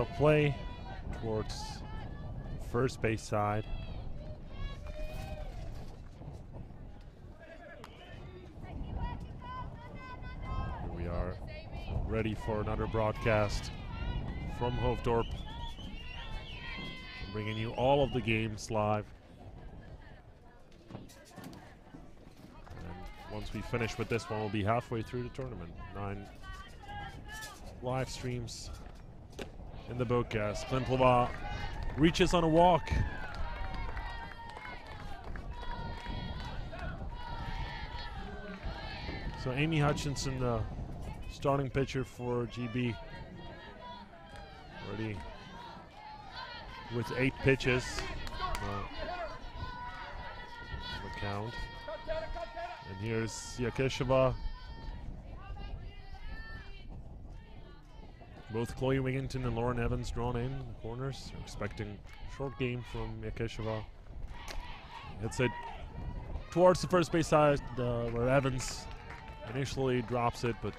of play towards first base side. Here we are, ready for another broadcast from Hoofddorp. Bringing you all of the games live. And once we finish with this one, we'll be halfway through the tournament. 9 live streams in the bookcast. Klimplova reaches on a walk. So Amy Hutchinson, the starting pitcher for GB, already with 8 pitches on the count. And here's Yakesheva. Both Chloe Wigginton and Lauren Evans drawn in the corners. They're expecting a short game from Yakesheva. Hits it towards the first base side where Evans initially drops it, but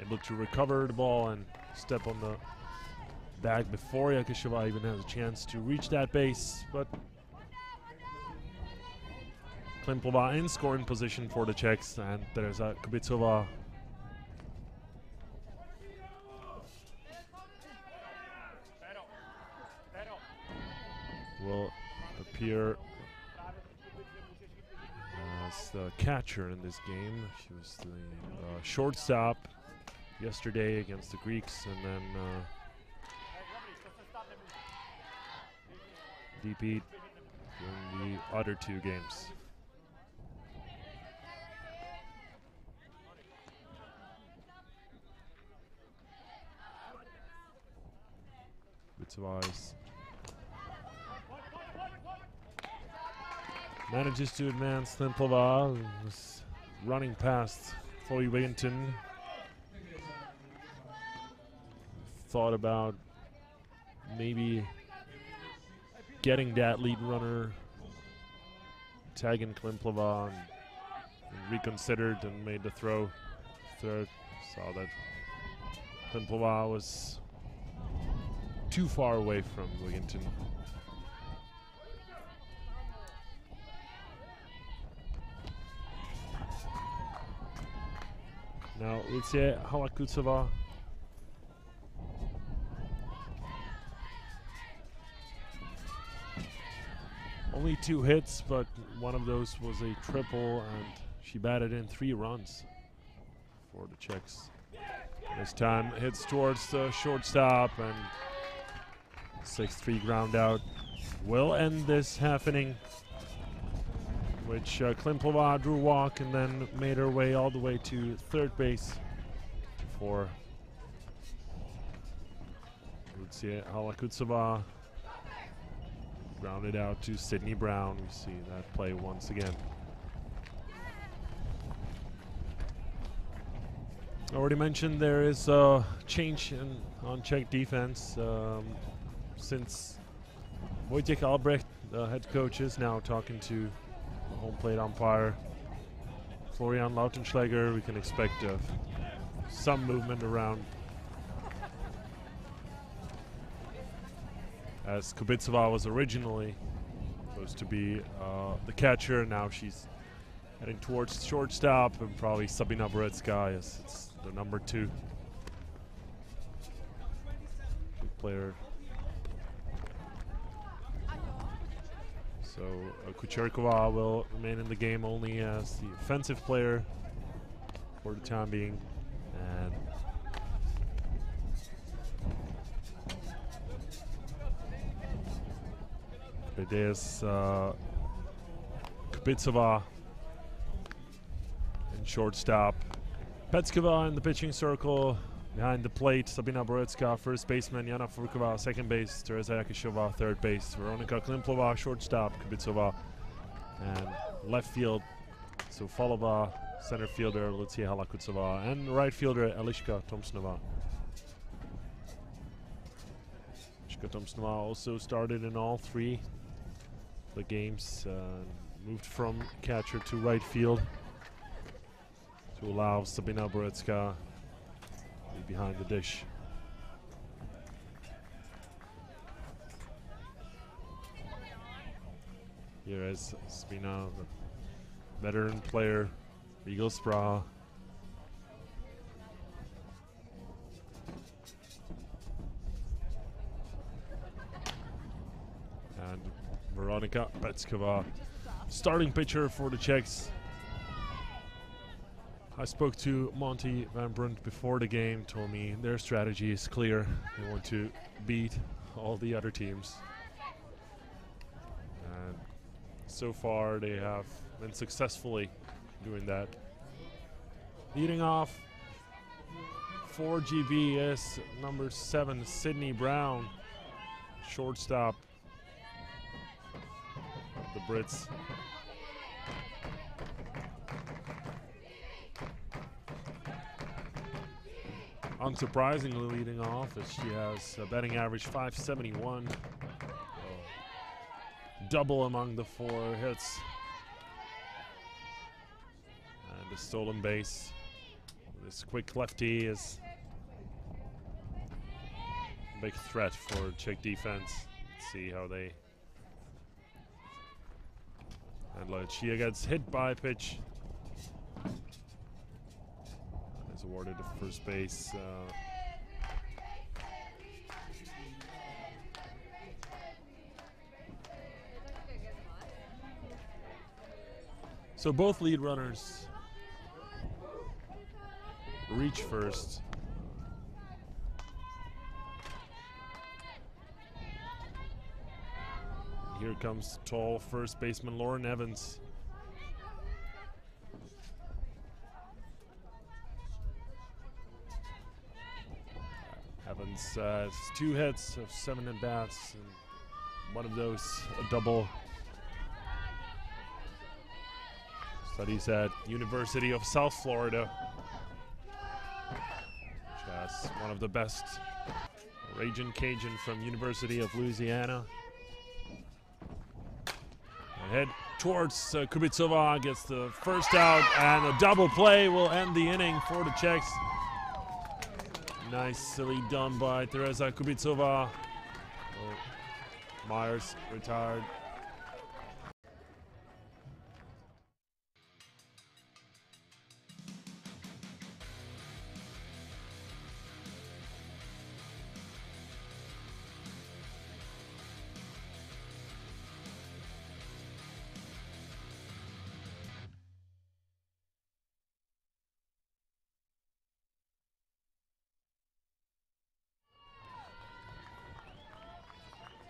able to recover the ball and step on the bag before Yakesheva even has a chance to reach that base. But Klimplova in scoring position for the Czechs, and there's Kubicova. Will appear as the catcher in this game. She was the shortstop yesterday against the Greeks, and then DP'd in the other 2 games. Bitwise manages to advance. Klimplova was running past Chloe Wigginton. Thought about maybe getting that lead runner, tagging Klimplova, and reconsidered and made the throw. Third, saw that Klimplova was too far away from Wigginton. Now Lucia Halakutsova. Only 2 hits, but one of those was a triple, and she batted in 3 runs for the Czechs. This time hits towards the shortstop, and 6-3 ground out will end this half inning, which Klimplova drew a walk and then made her way all the way to third base for Lucia Halakutsova. Grounded out to Sydney Brown. We see that play once again. I already mentioned there is a change on Czech defense since Wojciech Albrecht, the head coach, is now talking to the home plate umpire Florian Lautenschläger. We can expect some movement around, as Kubicova was originally supposed to be the catcher. Now she's heading towards shortstop, and probably Sabina Borecka, yes, it's the number 2. Good player. So Kucherkova will remain in the game only as the offensive player for the time being. And there's Kubicova in shortstop. Petskova in the pitching circle. Behind the plate, Sabina Borecka, first baseman. Jana Furkova, second base. Teresa Yakesheva, third base. Veronika Klimplova, shortstop. Kubicova, and left field. So Falova, center fielder Lucia Halakutsova, and right fielder Eliška Tomsnova. Eliška Tomsnova also started in all 3 the games. Moved from catcher to right field to allow Sabina Borecka behind the dish. Here is Spina, the veteran player, Eagle Spra. And Veronika Petskova, starting pitcher for the Czechs. I spoke to Monty Van Brunt before the game, told me their strategy is clear. They want to beat all the other teams. And so far they have been successfully doing that. Leading off for GB is number 7, Sydney Brown, shortstop of the Brits. Unsurprisingly, leading off as she has a batting average 571. Double among the 4 hits. And a stolen base. This quick lefty is a big threat for Czech defense. Let's see how they handle it. She gets hit by a pitch. Is awarded to first base. So both lead runners reach first. Here comes tall first baseman Lauren Evans. Evans has 2 hits of 7 at-bats, and one of those a double. Studies at University of South Florida, which has one of the best. Ragin' Cajun from University of Louisiana. Head towards Kubitsova, gets the first out, and a double play will end the inning for the Czechs. Nicely done by Teresa Kubitsova. Myers retired.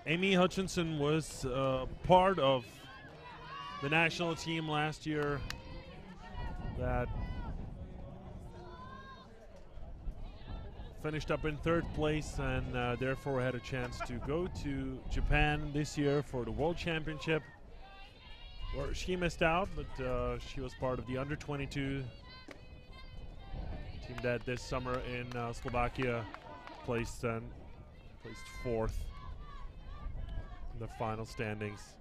Amy Hutchinson was part of the national team last year that finished up in 3rd place and therefore had a chance to go to Japan this year for the World Championship, where she missed out, but she was part of the under-22 team that this summer in Slovakia placed 4th. The final standings.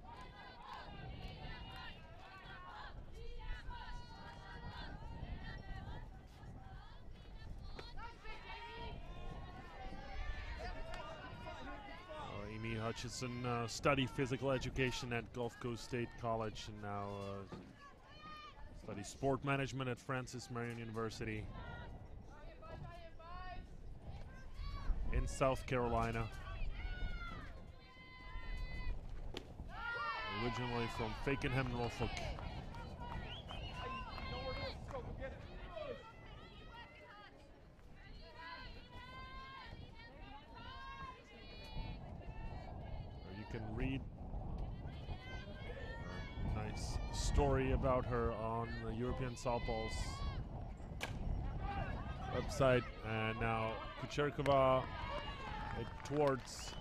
Amy Hutchison studied physical education at Gulf Coast State College and now studies sport management at Francis Marion University in South Carolina. Originally from Fakenham, Norfolk. You can read a nice story about her on the European Softball's website. And now Kucherkova towards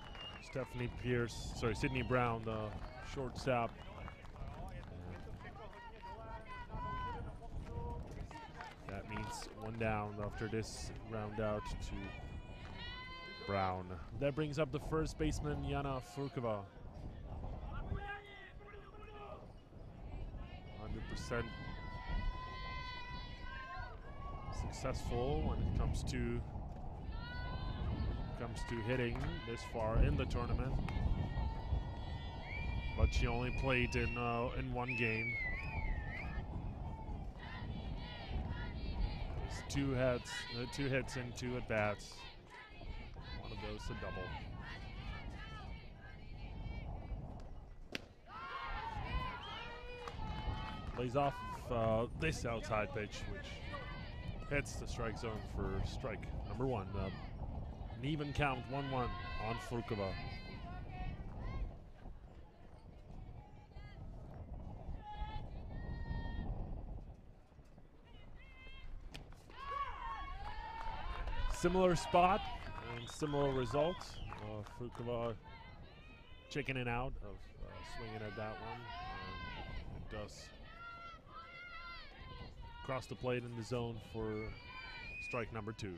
Sydney Brown, the shortstop. That means 1 down after this round out to Brown. That brings up the first baseman, Jana Furkova. 100% successful when it comes to hitting this far in the tournament. but she only played in one game. There's two hits and 2 at bats. One of those a double. Plays off this outside pitch, which hits the strike zone for strike number 1. An even count, 1-1 on Furkova. Similar spot and similar results. Furkova chickening out of swinging at that one. It does cross the plate in the zone for strike number 2.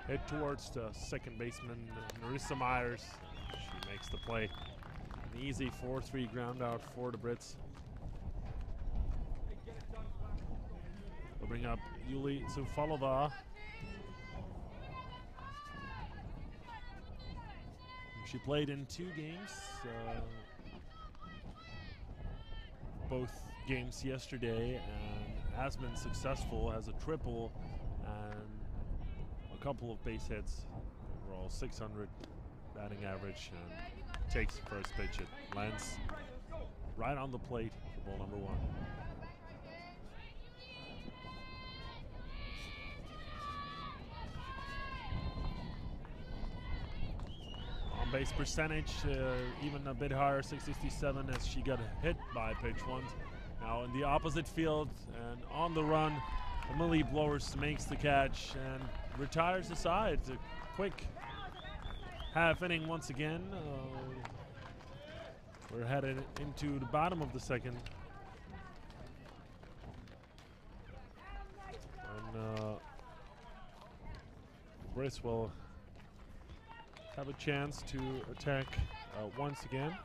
Hit towards the second baseman, Marissa Myers. She makes the play. An easy 4-3 ground out for the Brits. We'll bring up Yuli Tsufalova. She played in 2 games. Both games yesterday, and has been successful, has a triple and a couple of base hits. Overall 600 batting average, and takes the first pitch. It lands right on the plate for ball number 1. On-base percentage even a bit higher, 667, as she got hit by pitch once. Now in the opposite field and on the run, Emily Blowers makes the catch and retires the side. A quick half inning once again. We're headed into the bottom of the second. And Briss will have a chance to attack once again.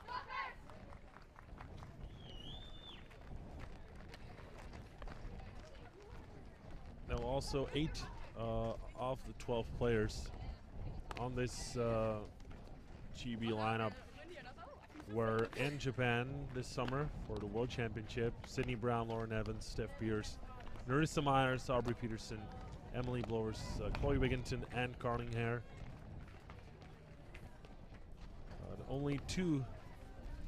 Now also 8 of the 12 players on this GB lineup were in Japan this summer for the World Championship. Sydney Brown, Lauren Evans, Steph Pierce, Narissa Myers, Aubrey Peterson, Emily Blowers, Chloe Wigginton, and Carling Hare. Only 2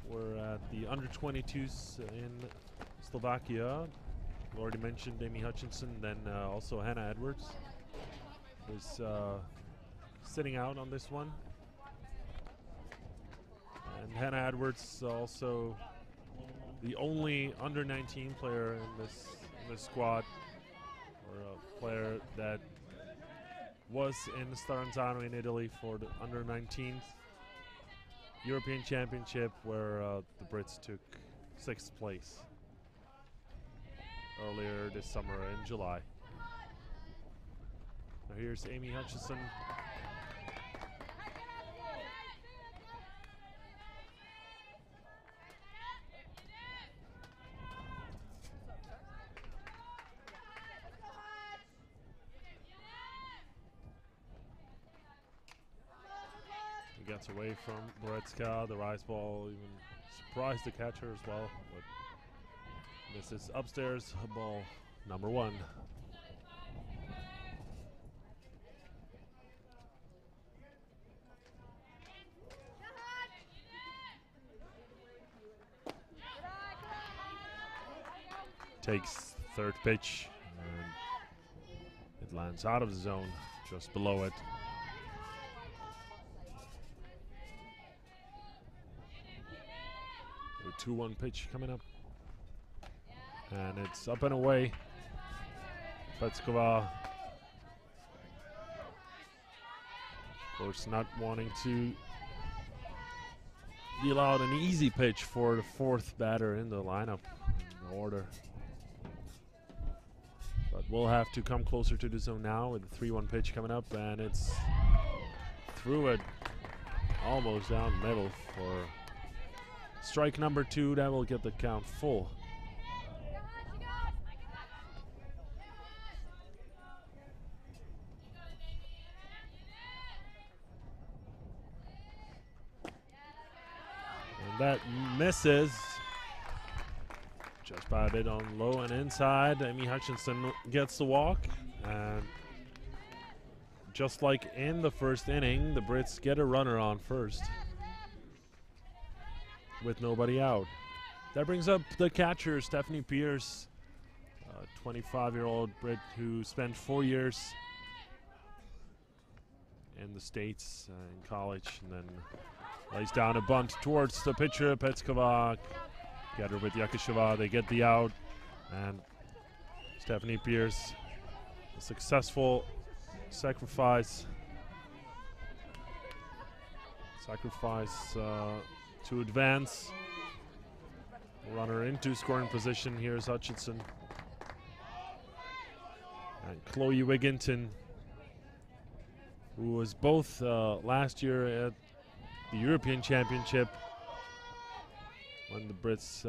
were at the under-22s in Slovakia. We already mentioned Amy Hutchinson, then also Hannah Edwards was sitting out on this one. And Hannah Edwards also the only under-19 player in this squad, or a player that was in Starenzano in Italy for the under-19s European Championship, where the Brits took 6th place earlier this summer in July. Now here's Amy Hutchison. Gets away from Boretska. The rise ball even surprised the catcher as well. But this is upstairs, ball number 1. Takes third pitch, and it lands out of the zone, just below it. A 2-1 pitch coming up, and it's up and away. Petskova, of course, not wanting to be allowed an easy pitch for the 4th batter in the lineup, in the order. But we'll have to come closer to the zone now with the 3-1 pitch coming up, and it's through it, almost down the middle for strike number 2. That will get the count full. And that misses. Just by a bit on low and inside. Amy Hutchinson gets the walk. And just like in the first inning, the Brits get a runner on first with nobody out. That brings up the catcher, Stephanie Pierce, a 25-year-old Brit who spent 4 years in the States in college, and then lays down a bunt towards the pitcher, Petskova. Together with Yakisheva, they get the out, and Stephanie Pierce, a successful sacrifice to advance. Runner into scoring position. Here's Hutchinson. And Chloe Wigginton, who was both last year at the European Championship when the Brits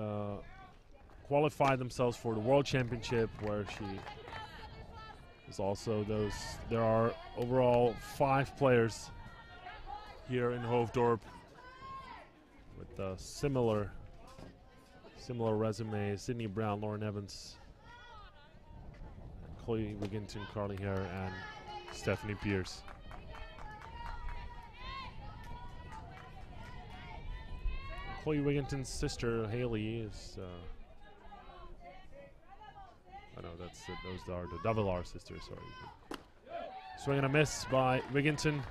qualified themselves for the World Championship, where she is also those. There are overall 5 players here in Hoofddorp with similar resumes: Sydney Brown, Lauren Evans, Chloe Wigginton, Carly Hare, and Stephanie Pierce. Chloe Wigginton's sister Haley is those are the Davilar sisters, sorry. Swing and a miss by Wigginton.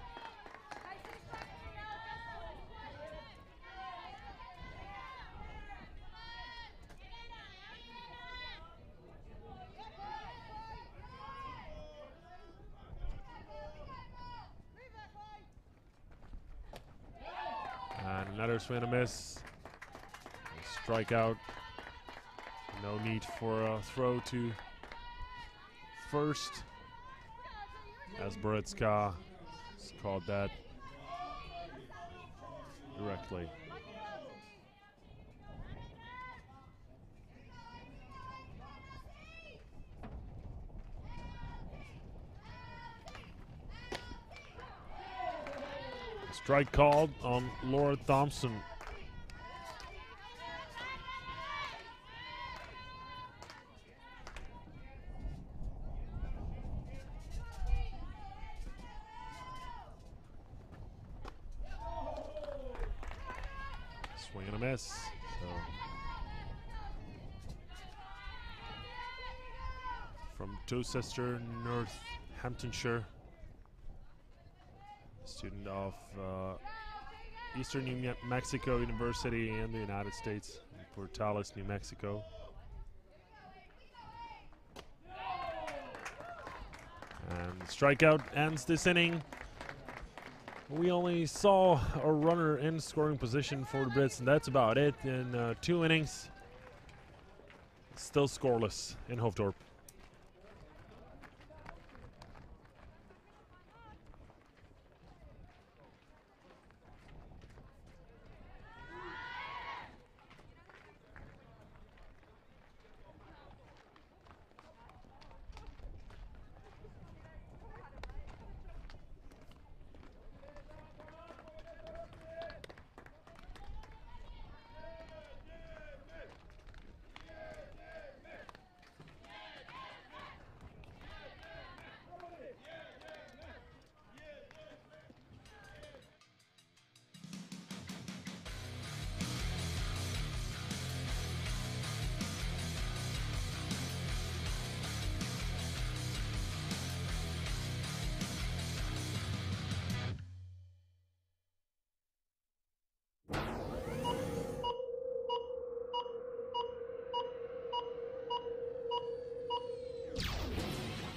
And another swing and a miss. Strikeout. No need for a throw to first, as Boretska called that directly. Strike called on Laura Thompson. Swing and a miss. So from Towcester, Northamptonshire, student of Eastern New Mexico University in the United States, in Portales, New Mexico. And strikeout ends this inning. We only saw a runner in scoring position for the Brits, and that's about it in 2 innings. Still scoreless in Hoofddorp.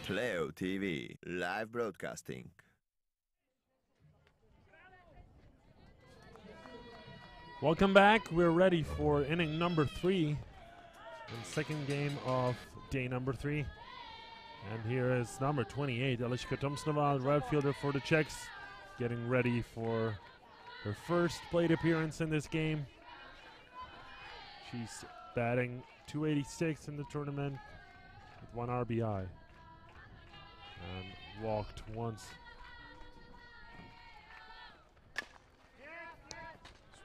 Playo.tv, live broadcasting. Welcome back. We're ready for inning number 3 and second game of day number 3. And here is number 28, Eliška Tomsnova, right fielder for the Czechs, getting ready for her first plate appearance in this game. She's batting .286 in the tournament with 1 RBI. And walked once.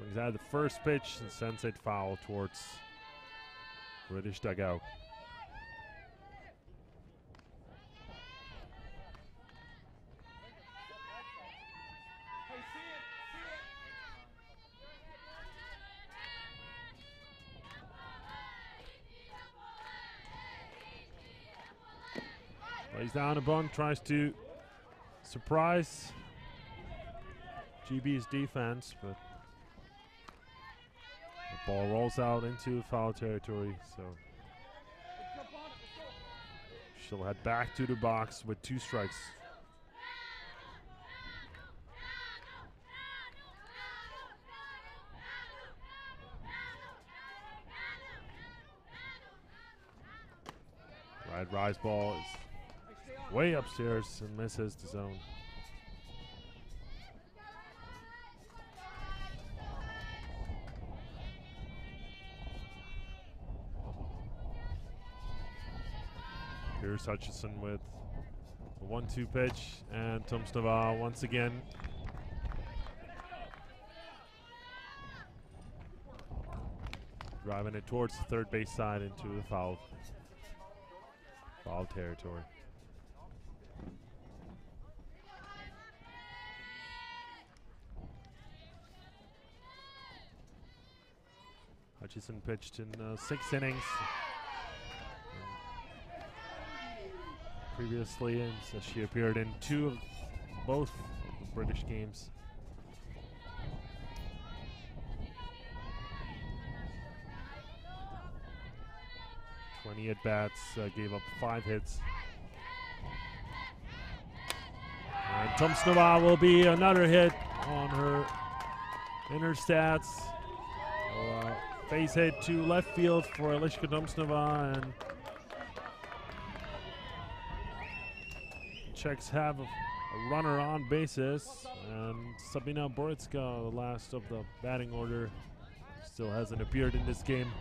Swings out the first pitch and sends it foul towards British dugout. Lays down a bunt, tries to surprise GB's defense, but the ball rolls out into foul territory, so she'll head back to the box with 2 strikes. Rise ball is way upstairs and misses the zone. Here's Hutchison with a 1-2 pitch, and Tomsnova once again driving it towards the third base side into the foul territory. Hutchison pitched in 6 innings previously, and so she appeared in both of the British games. At bats, gave up 5 hits. And Tomsnova will be another hit on her inner stats. So, base hit to left field for Eliška Tomsnova, and Czechs have a runner on bases, and Sabina Borecka, the last of the batting order, still hasn't appeared in this game.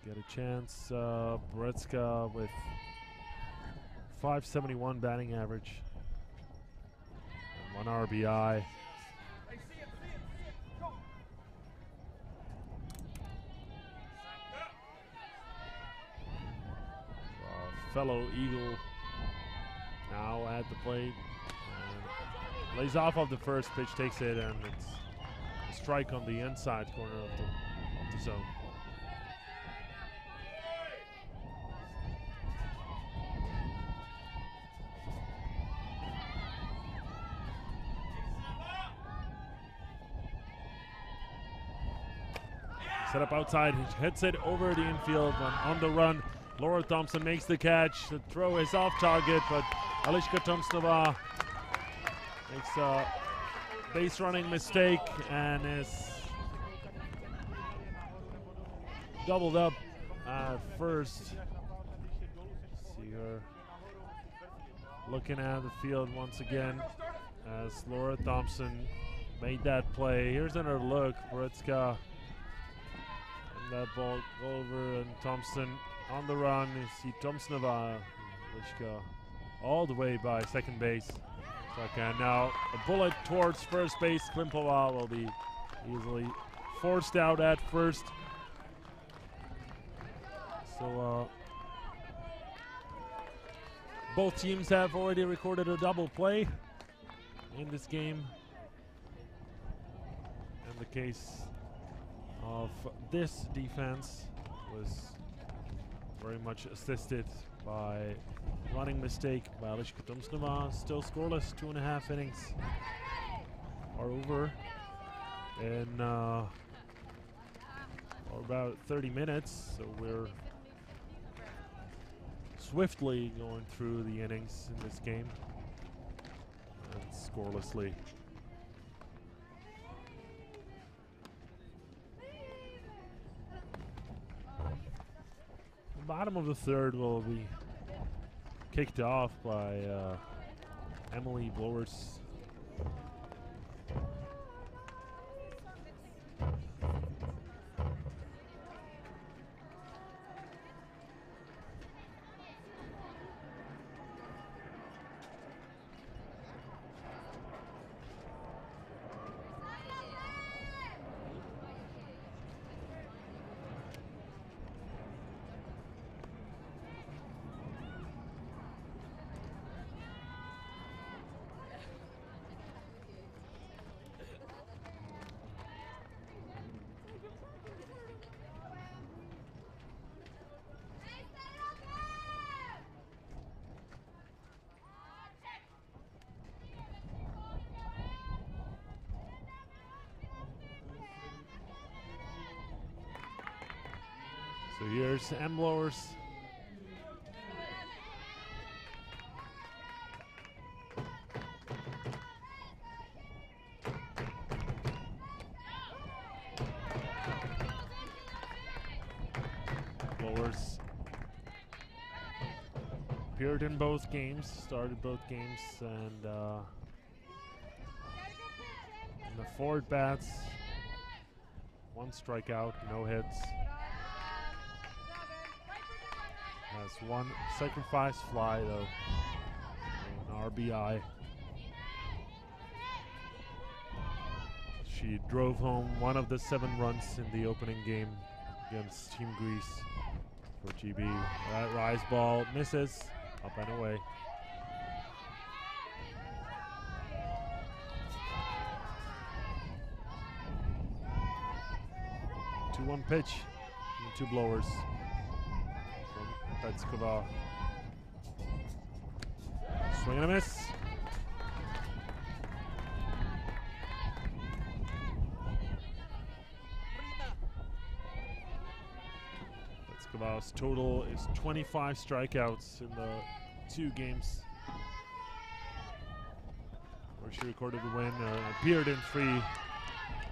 Get a chance. Borecka with .571 batting average and 1 RBI. Fellow Eagle now at the plate. And lays off of the first pitch, takes it, and it's a strike on the inside corner of the zone. Set up outside, he hits it over the infield on the run. Laura Thompson makes the catch. The throw is off target, but Eliška Tomsnova makes a base running mistake and is doubled up at first. See her looking at the field once again as Laura Thompson made that play. Here's another look. Borecka. That ball over, and Thompson on the run. You see Tomsnova, Eliška all the way by second base. And now a bullet towards first base. Klimpova will be easily forced out at first. So both teams have already recorded a double play in this game. In the case of this defense was very much assisted by running mistake by Eliška Tomsnova. Still scoreless, 2.5 innings are over in about 30 minutes, so we're swiftly going through the innings in this game and scorelessly. Bottom of the third will be kicked off by Emily Blowers. here's M blowers. Blowers appeared in both games, started both games, and in the 4 at-bats, 1 strikeout, no hits. Has 1 sacrifice fly though, an RBI. She drove home 1 of the 7 runs in the opening game against Team Greece for GB. That rise ball misses, up and away. 2-1 pitch and 2 blowers from Petskova. Swing and a miss. Petskova's total is 25 strikeouts in the 2 games where she recorded the win. Appeared in 3,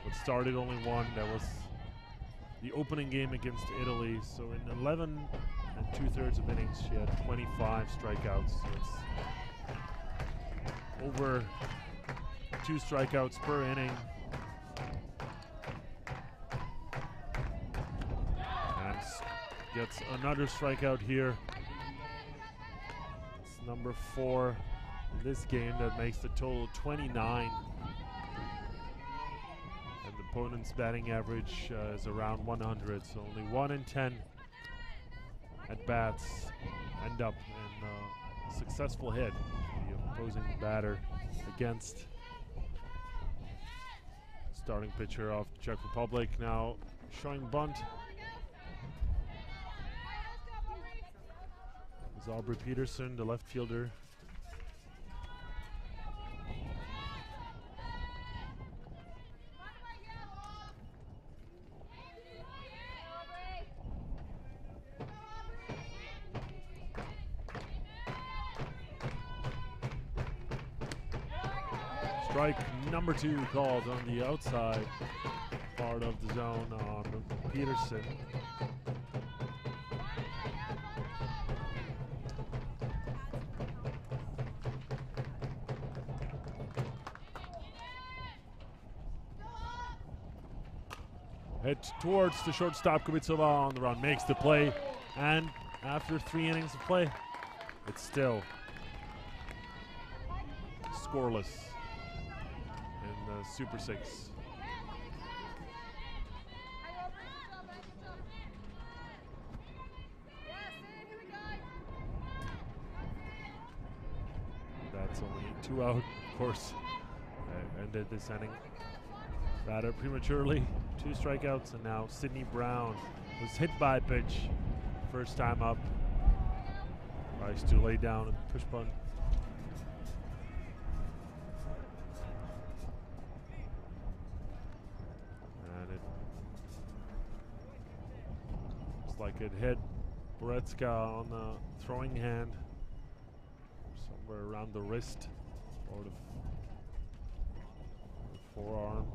but started only 1. That was the opening game against Italy. So in 11 2/3 of innings, she had 25 strikeouts. So it's over 2 strikeouts per inning. And gets another strikeout here. It's number 4 in this game. That makes the total 29. And the opponent's batting average is around 100. So only 1 in 10 at-bats end up in a successful hit. The opposing batter against starting pitcher of the Czech Republic. Now showing bunt is Aubrey Peterson, the left fielder. Strike number 2 called on the outside part of the zone on Peterson. Hit towards the shortstop. Kubitsova on the run, makes the play, and after 3 innings of play, it's still scoreless in the Super 6. That's only 2 out, of course. Ended this inning rather prematurely. 2 strikeouts, and now Sydney Brown was hit by a pitch. First time up. Tries to lay down and push bunt. And it looks like it hit Boretska on the throwing hand, somewhere around the wrist or the forearm.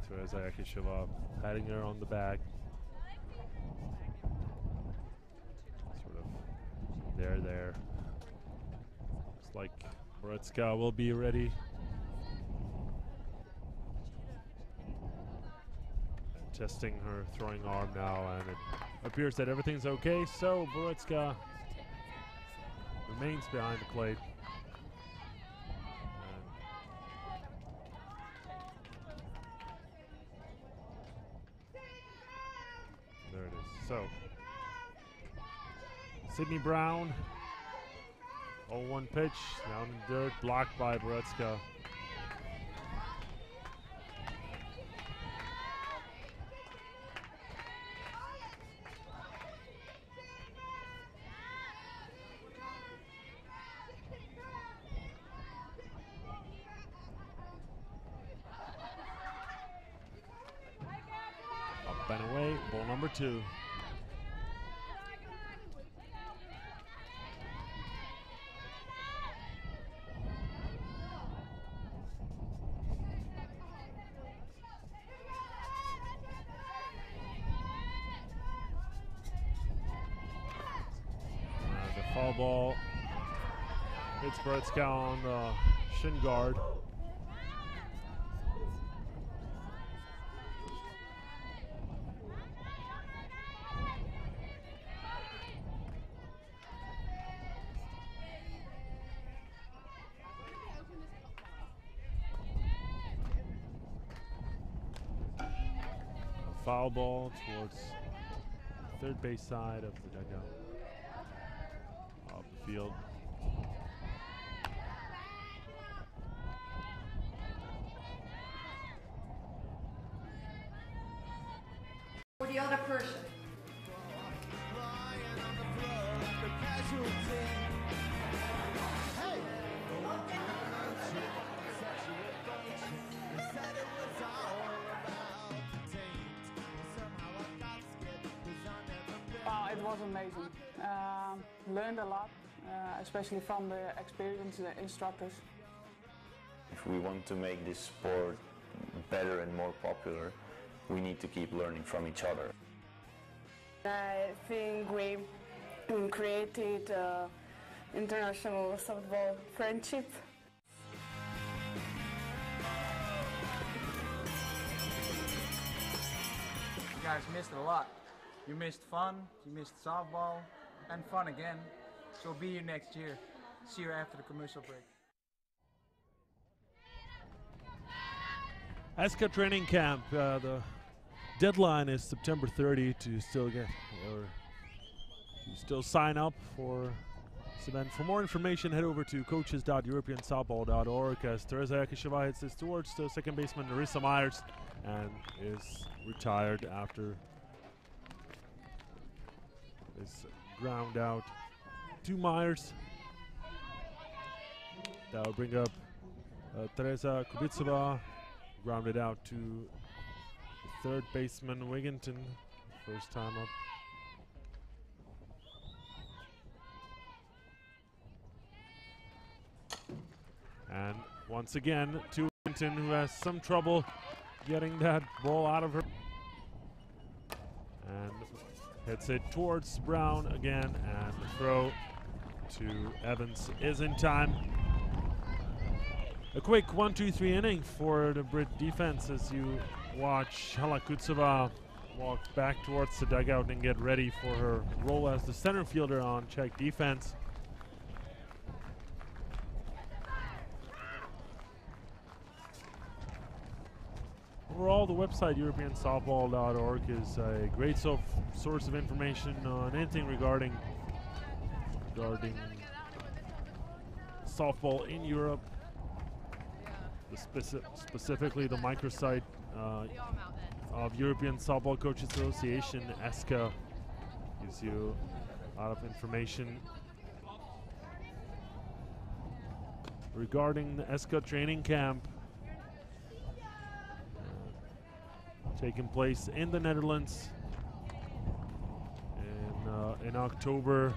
Teresa Yakisheva patting her on the back. Sort of there. Looks like Boretska will be ready. Testing her throwing arm now, and it appears that everything's okay. So Boretska remains behind the plate. There it is. So Sydney Brown, 0-1 pitch, down in the dirt, blocked by Boretska. number 2. The foul ball hits Bretska on the shin guard. Foul ball towards the third base side of the dugout. Off the field. For the other person. It was amazing. Learned a lot, especially from the experienced instructors. If we want to make this sport better and more popular, we need to keep learning from each other. I think we created international softball friendship. You guys missed a lot. You missed fun, you missed softball, and fun again. So be here next year. See you after the commercial break. ESCA training camp. The deadline is September 30 to still get or to still sign up for this event. For more information, head over to coaches.europeansoftball.org as Teresa Jakisheva hits towards the second baseman Narissa Myers and is retired after this ground out to Myers. That will bring up Teresa Kubitsova, grounded out to the third baseman Wigginton, first time up. And once again to Wigginton, who has some trouble getting that ball out of her. And hits it towards Brown again, and the throw to Evans is in time. A quick 1-2-3 inning for the Brit defense as you watch Hala Kutsova walk back towards the dugout and get ready for her role as the center fielder on Czech defense. Overall, the website europeansoftball.org is a great source of information on anything regarding softball in Europe. Specifically the microsite of European Softball Coaches Association, ESCA, gives you a lot of information regarding the ESCA training camp taking place in the Netherlands in October.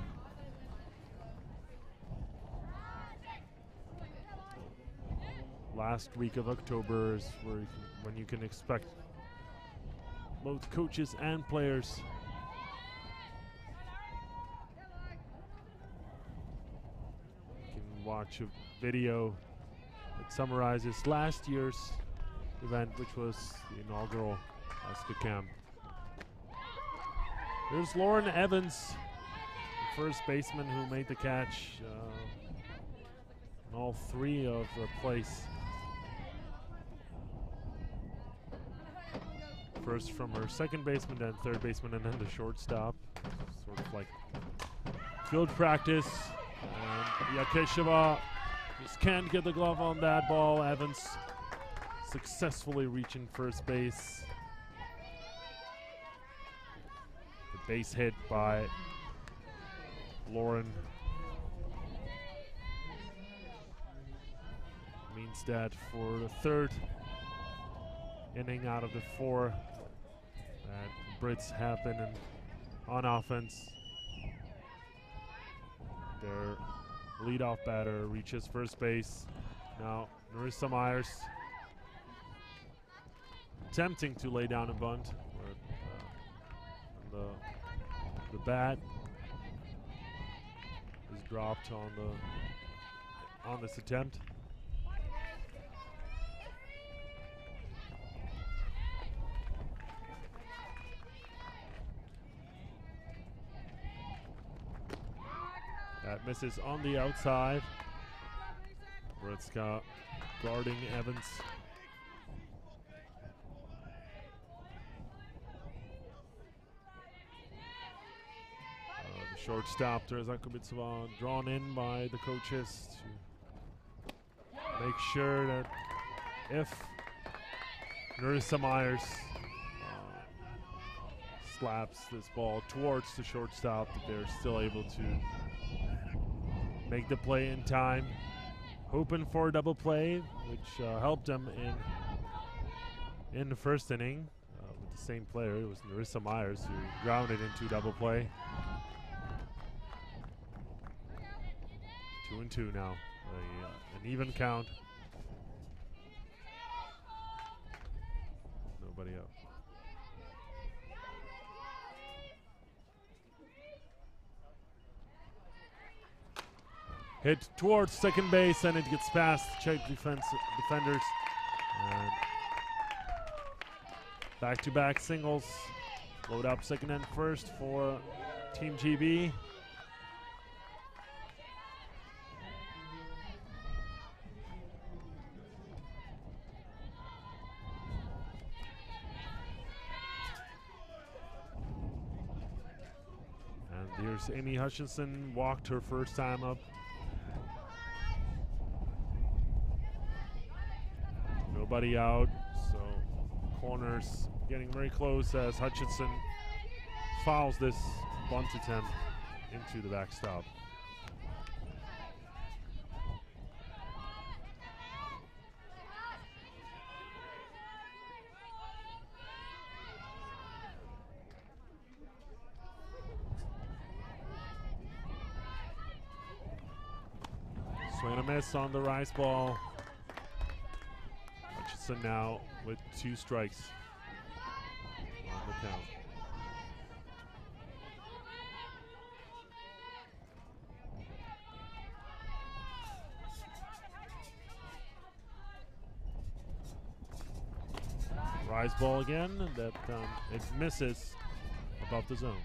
Last week of October is when you can expect both coaches and players. You can watch a video that summarizes last year's event, which was the inaugural ESCA camp. There's Lauren Evans, the first baseman who made the catch in all three of the plays. First from her second baseman, then third baseman, and then the shortstop. Sort of like field practice. And Jakisheva just can't get the glove on that ball. Evans successfully reaching first base. The base hit by Lauren means that for the third inning out of the four, that Brits have been on offense. Their leadoff batter reaches first base. Now Narissa Myers attempting to lay down a bunt, but the bat is dropped on this attempt. That misses on the outside. Britzka guarding Evans. The shortstop, Teresa Kubitsova, drawn in by the coaches to make sure that if Narissa Myers slaps this ball towards the shortstop, that they're still able to make the play in time. Hoping for a double play, which helped them in the first inning with the same player. It was Narissa Myers who grounded into double play. 2-2 now, an even count. Nobody out. Hit towards second base, and it gets past Czech defenders. And back-to-back singles. Load up second and first for Team GB. And here's Amy Hutchinson, walked her first time up. Nobody out, so corners getting very close as Hutchinson fouls this bunt attempt into the backstop. Swing and a miss on the rise ball. Hutchinson now with 2 strikes on the count. Rise ball again, that it misses above the zone.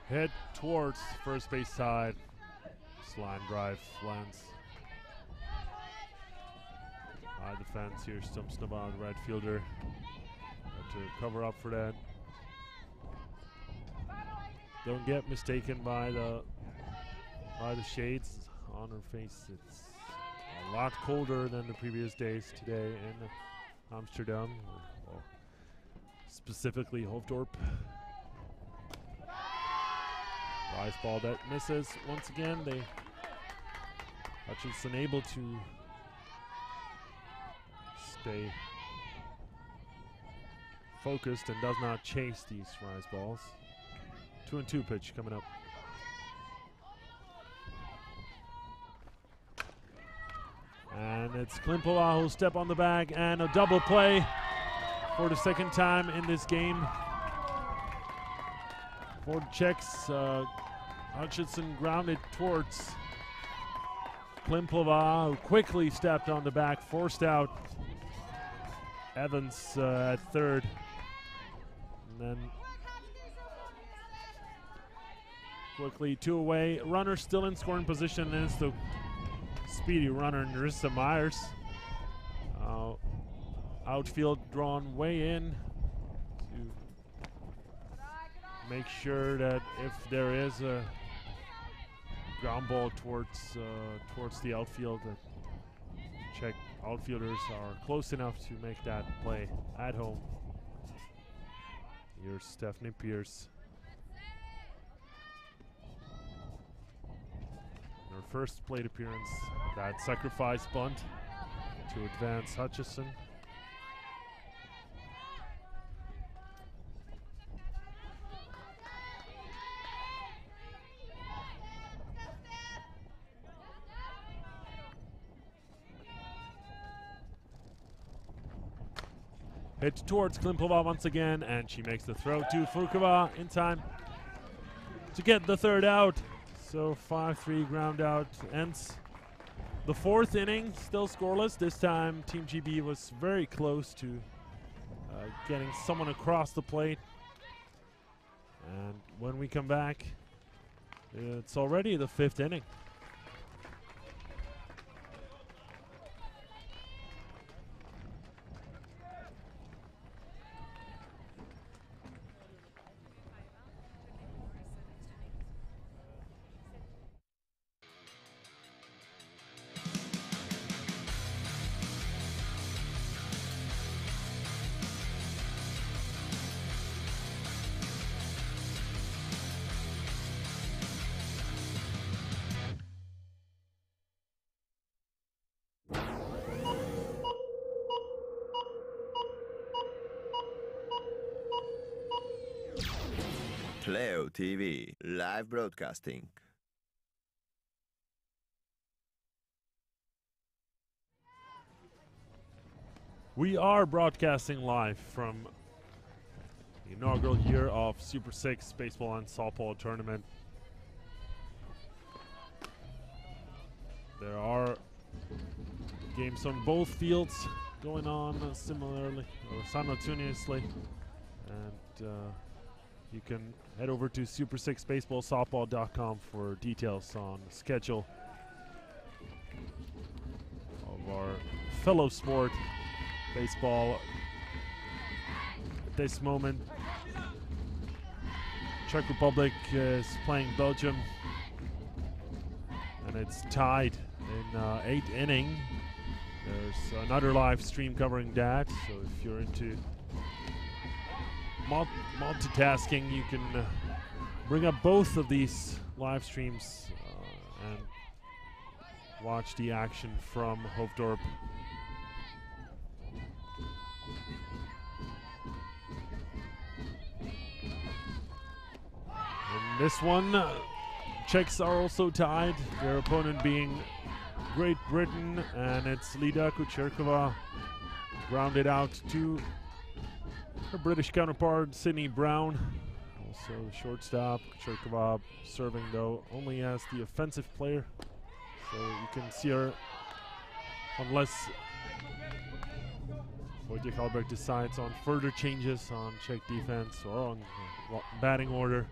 Hit towards first base side. Line drive lands by the fence here. Stumps Naban, right fielder, to cover up for that. Don't get mistaken by the shades on her face. It's a lot colder than the previous days today in Amsterdam, or specifically Hoofddorp. Rise ball that misses once again. Hutchinson able to stay focused and does not chase these rise balls. 2-2 pitch coming up. And it's Klimpova who'll step on the bag, and a double play for the second time in this game for the Czechs. Hutchinson grounded towards Klimpova, who quickly stepped on the back, forced out Evans at third. And then quickly 2 away. Runner still in scoring position, and it's the speedy runner Narissa Myers. Outfield drawn way in to make sure that if there is a ground ball towards the outfield, that Czech outfielders are close enough to make that play at home. Here's Stephanie Pierce. Her first plate appearance, that sacrifice bunt to advance Hutchison. Hit towards Klimplova once again, and she makes the throw to Furkova in time to get the third out. So 5-3 ground out ends the fourth inning, still scoreless. This time Team GB was very close to getting someone across the plate. And when we come back, it's already the fifth inning. Playo.tv, live broadcasting. We are broadcasting live from the inaugural year of Super 6 baseball and softball tournament. There are games on both fields going on similarly or simultaneously, and you can head over to super6baseballsoftball.com for details on the schedule of our fellow sport, baseball. At this moment, Czech Republic is playing Belgium, and it's tied in 8th inning. There's another live stream covering that, so if you're into multitasking, you can bring up both of these live streams and watch the action from Hoofddorp. In this one, Czechs are also tied, their opponent being Great Britain, and it's Lida Kucherkova grounded out to her British counterpart, Sydney Brown. Also the shortstop, Kucherkova serving though only as the offensive player. So you can see her, unless Wojciech Albrecht decides on further changes on Czech defense or on batting order.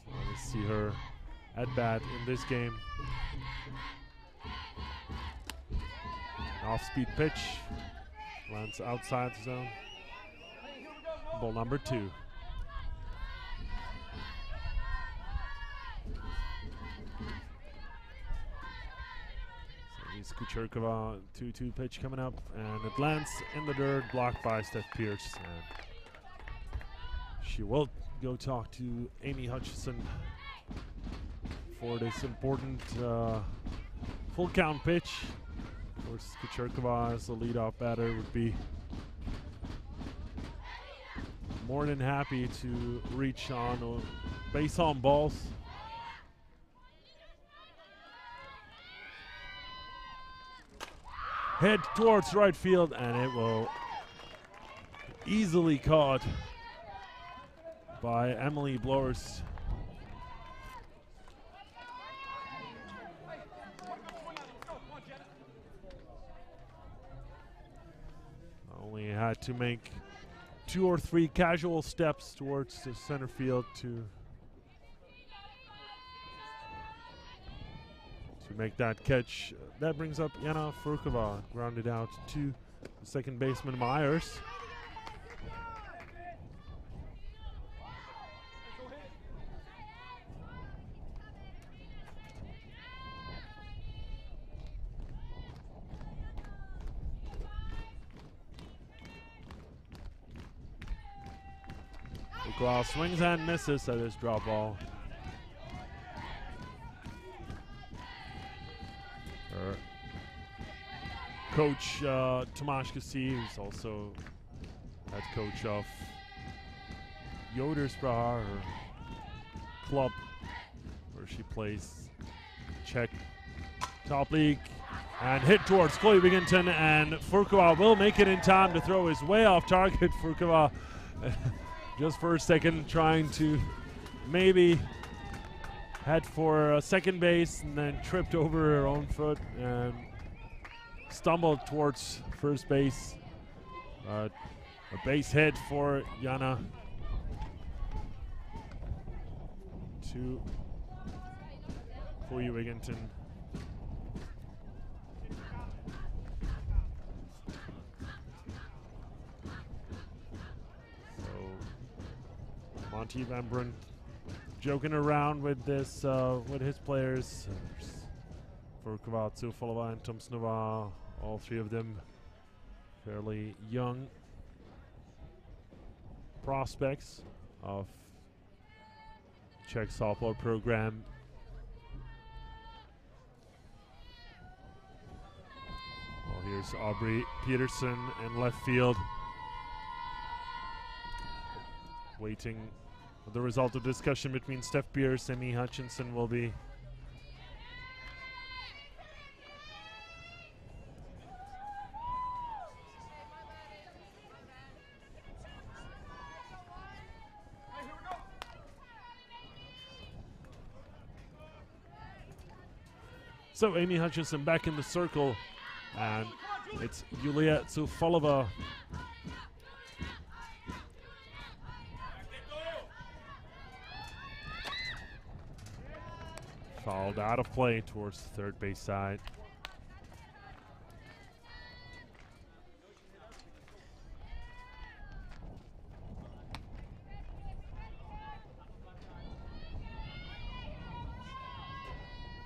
So let's see her at bat in this game. Off-speed pitch. Lands outside the zone. Ball number 2. So it's Kucherkova, 2-2 pitch coming up, and it lands in the dirt, blocked by Steph Pierce. And she will go talk to Amy Hutchison for this important full count pitch. Of course, Kucherkova as the leadoff batter would be more than happy to reach on base on balls. Head towards right field, and it will easily caught by Emily Blowers. Only had to make 2 or 3 casual steps towards the center field to make that catch. That brings up Jana Furkova, grounded out to the second baseman Myers. Furkova swings and misses at his drop ball. Her coach Tomáš Kasi, who's also head coach of Joderspraar, her club where she plays Czech top league, and hit towards Chloe Wigginton, and Furkova will make it in time to throw his way off target. Furkova just for a second trying to maybe head for second base, and then tripped over her own foot and stumbled towards first base. A base hit for Jana. 2 for Wigginton. Monty Van Brunt joking around with this, with his players. Furkova, Zufalova, and Tomsnova, all three of them fairly young prospects of Czech softball program. Well, here's Aubrey Peterson in left field, waiting for the result of discussion between Steph Pierce and Amy Hutchinson will be. So Amy Hutchinson back in the circle, and it's Yulia Zufalova. Fouled out of play towards the third base side.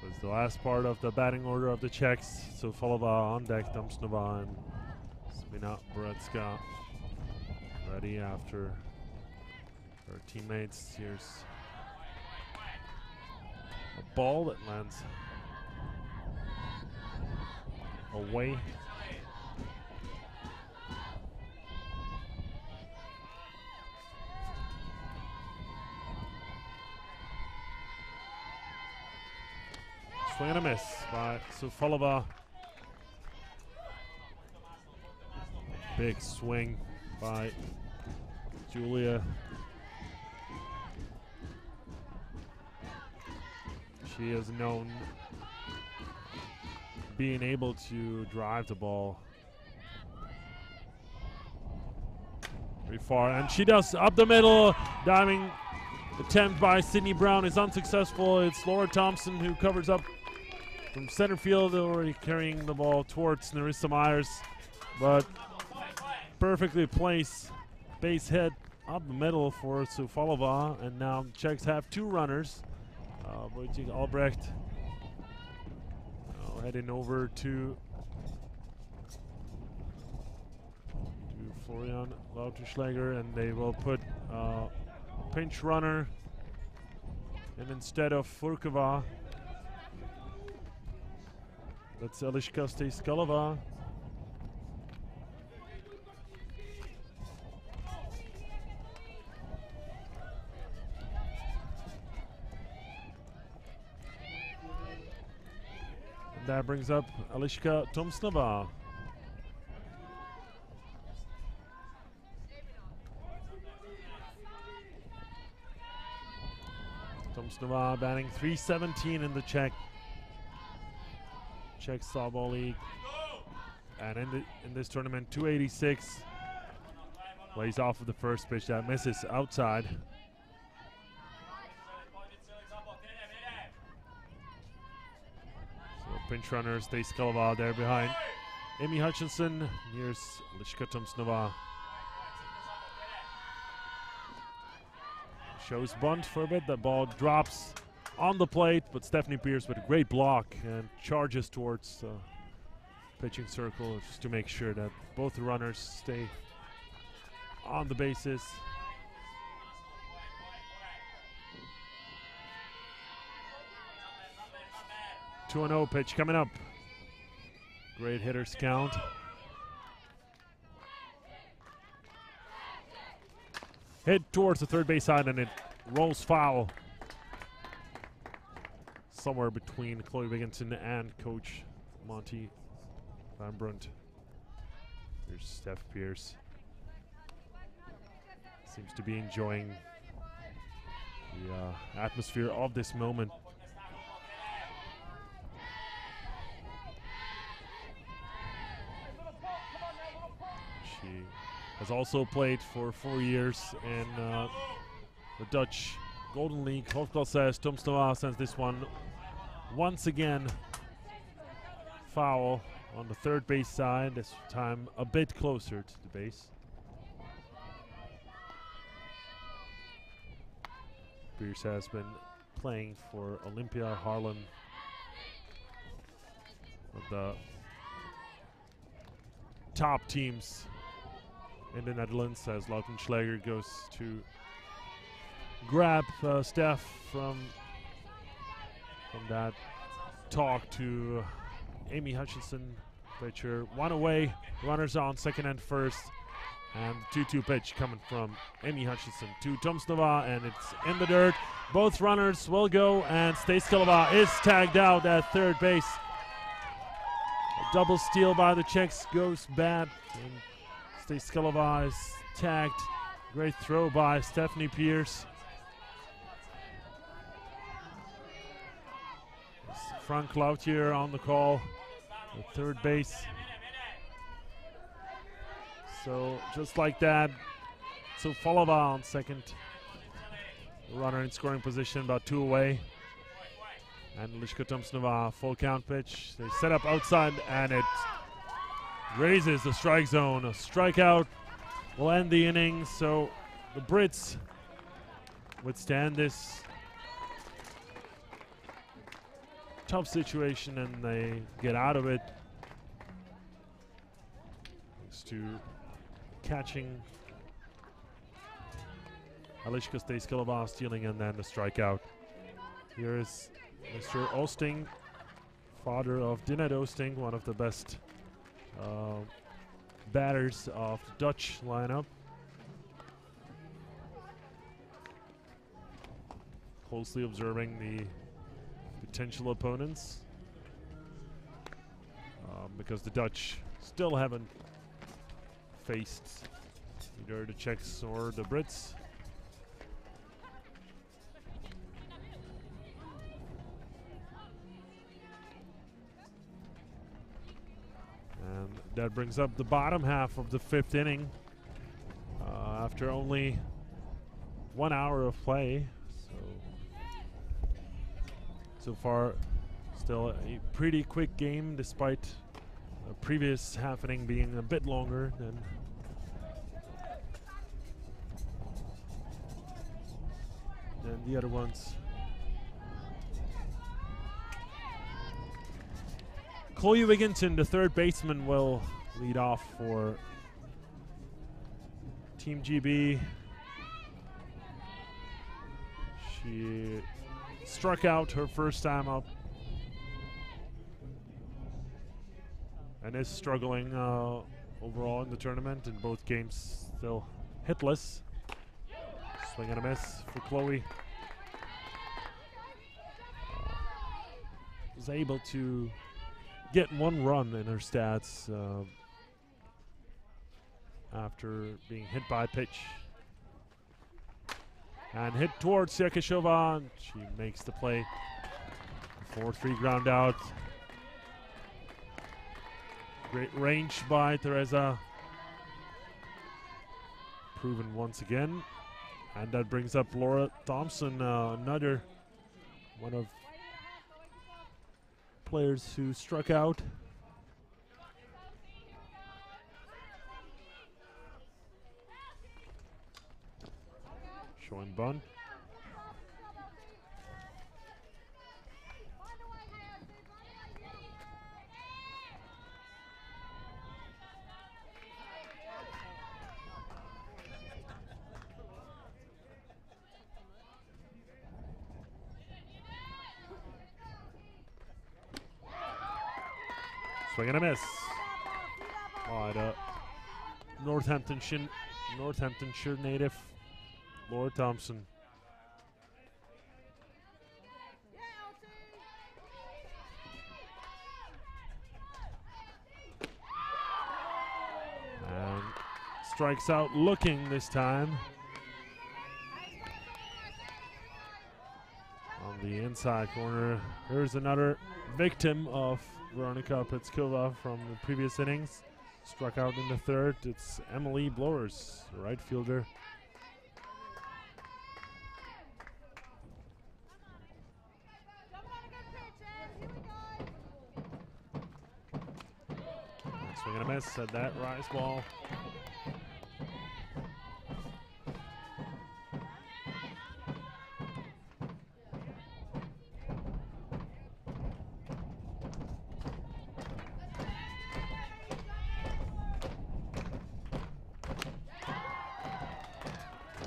Was the last part of the batting order of the Czechs. So Zufalova on deck, Tomsnova and Smina Borecka ready after her teammates. Here's a ball that lands away. Swing and a miss by Zufalova. Big swing by Julia. She is known being able to drive the ball very far, and she does up the middle. Diving attempt by Sydney Brown is unsuccessful. It's Laura Thompson who covers up from center field, already carrying the ball towards Narissa Myers, but perfectly placed base hit up the middle for Zufalova, and now the Czechs have two runners. Wojciech Albrecht heading over to Florian Lautenschläger, and they will put a pinch runner in instead of Furkova. That's Eliška Stejskalova. That brings up Eliška Tomsnova. Tomsnova batting .317 in the Czech softball league, and in this tournament .286. Plays off of the first pitch that misses outside. Pinch runner Stejskalova there behind Amy Hutchinson. Here's Eliška Tomsnova. Shows bunt for a bit. The ball drops on the plate, but Stephanie Pierce with a great block and charges towards pitching circle just to make sure that both runners stay on the bases. 2-0 pitch coming up. Great hitters count. Hit towards the third base side and it rolls foul. Somewhere between Chloe Wigginton and Coach Monty Van Brunt. Here's Steph Pierce. Seems to be enjoying the atmosphere of this moment. She has also played for 4 years in the Dutch Golden League. Hoofddorp Tomstova sends this one once again foul on the third base side, this time a bit closer to the base. Pierce has been playing for Olympia Haarlem, one of the top teams in the Netherlands, as Lautenschläger goes to grab Steph from that talk to Amy Hutchinson. Pitcher one away, runners on second and first, and 2-2 pitch coming from Amy Hutchinson to Tomstova, and it's in the dirt. Both runners will go, and Stejskalova is tagged out at third base. A double steal by the Czechs goes bad, and Stejskalova is tagged. Great throw by Stephanie Pierce. Frank Lautier on the call at third base. So just like that, so Falova on second. Runner in scoring position, about 2 away. And Liška Tomsnova, full count pitch. They set up outside and it raises the strike zone. A strikeout will end the inning. So the Brits withstand this tough situation and they get out of it. Thanks to catching Ališka Stejskalova stealing and then the strikeout. Here is Mr. Osting, father of Dinette Osting, one of the best batters of the Dutch lineup. Closely observing the potential opponents because the Dutch still haven't faced either the Czechs or the Brits. And that brings up the bottom half of the 5th inning after only 1 hour of play. So far, still a pretty quick game, despite a previous half inning being a bit longer than the other ones. Chloe Wigginton, the third baseman, will lead off for Team GB. She struck out her first time up and is struggling overall in the tournament. In both games, still hitless. Swing and a miss for Chloe. Was able to get 1 run in her stats after being hit by a pitch. And hit towards Serkeshova. She makes the play. 4-3 ground out. Great range by Teresa. Proven once again. And that brings up Laura Thompson, another one of players who struck out. Showing bunt. Swing and a miss. Wide up. Northamptonshire native Laura Thompson. And strikes out looking this time. On the inside corner, there's another victim of Veronika Petskova from the previous innings. Struck out in the third. It's Emily Blowers, right fielder. Swing and a miss at that rise ball.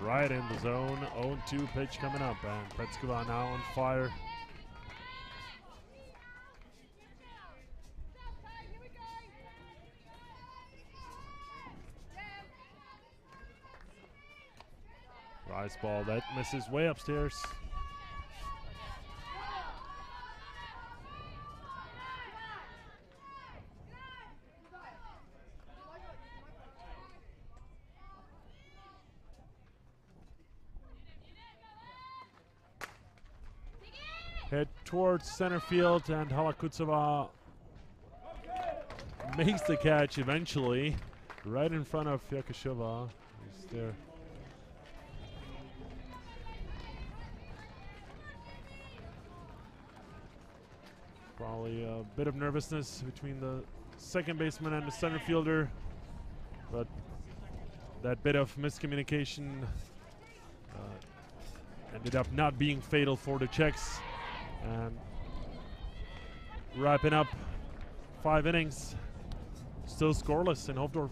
Right in the zone. 0-2 pitch coming up, and Petskova now on fire. Rise ball that misses way upstairs. Head towards center field, and Halakutseva makes the catch eventually, right in front of Yakashova. He's there. Probably a bit of nervousness between the second baseman and the center fielder, but that bit of miscommunication ended up not being fatal for the Czechs. And wrapping up 5 innings, still scoreless in Hoofddorp.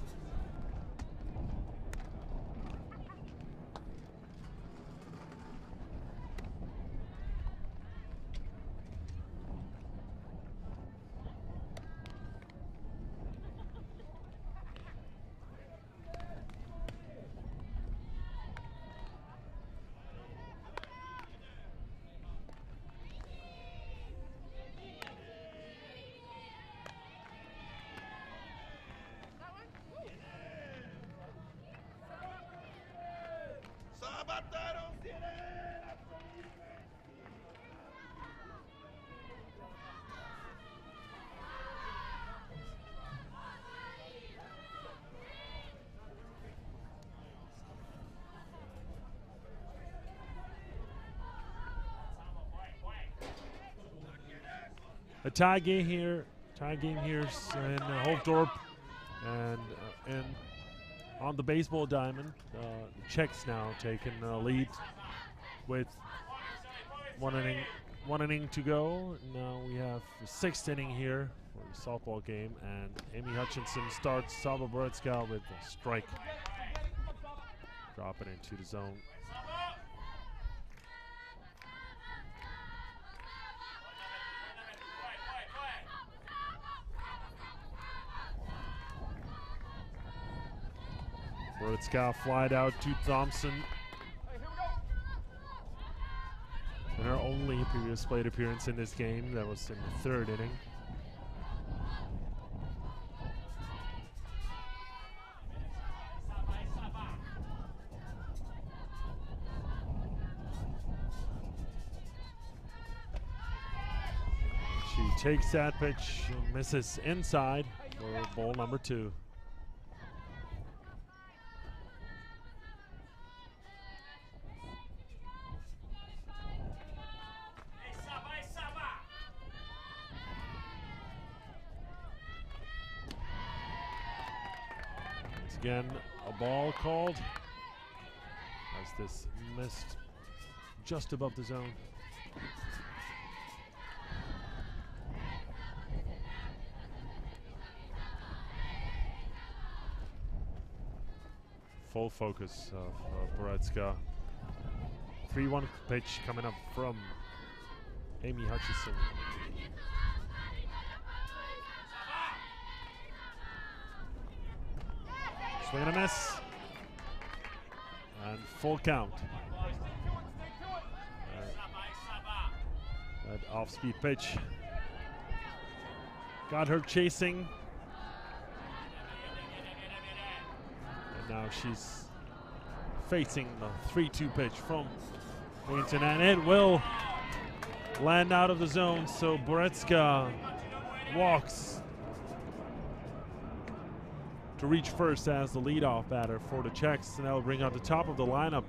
A tie game here in Hoofddorp, and on the baseball diamond, the Czechs now taking the lead with one inning to go. Now we have the 6th inning here for the softball game, and Amy Hutchinson starts Saba Borecka with a strike, dropping into the zone. Borecka flied out to Thompson. And her only previous plate appearance in this game, that was in the 3rd inning. She takes that pitch and misses inside for ball number 2. Again, a ball called as this missed just above the zone. Full focus of Borecka. 3-1 pitch coming up from Amy Hutchison. Swing and a miss. And full count. That off-speed pitch got her chasing. And now she's facing the 3-2 pitch from Wigginton, and it will land out of the zone, so Borecka walks to reach first as the leadoff batter for the Czechs, and that will bring out the top of the lineup.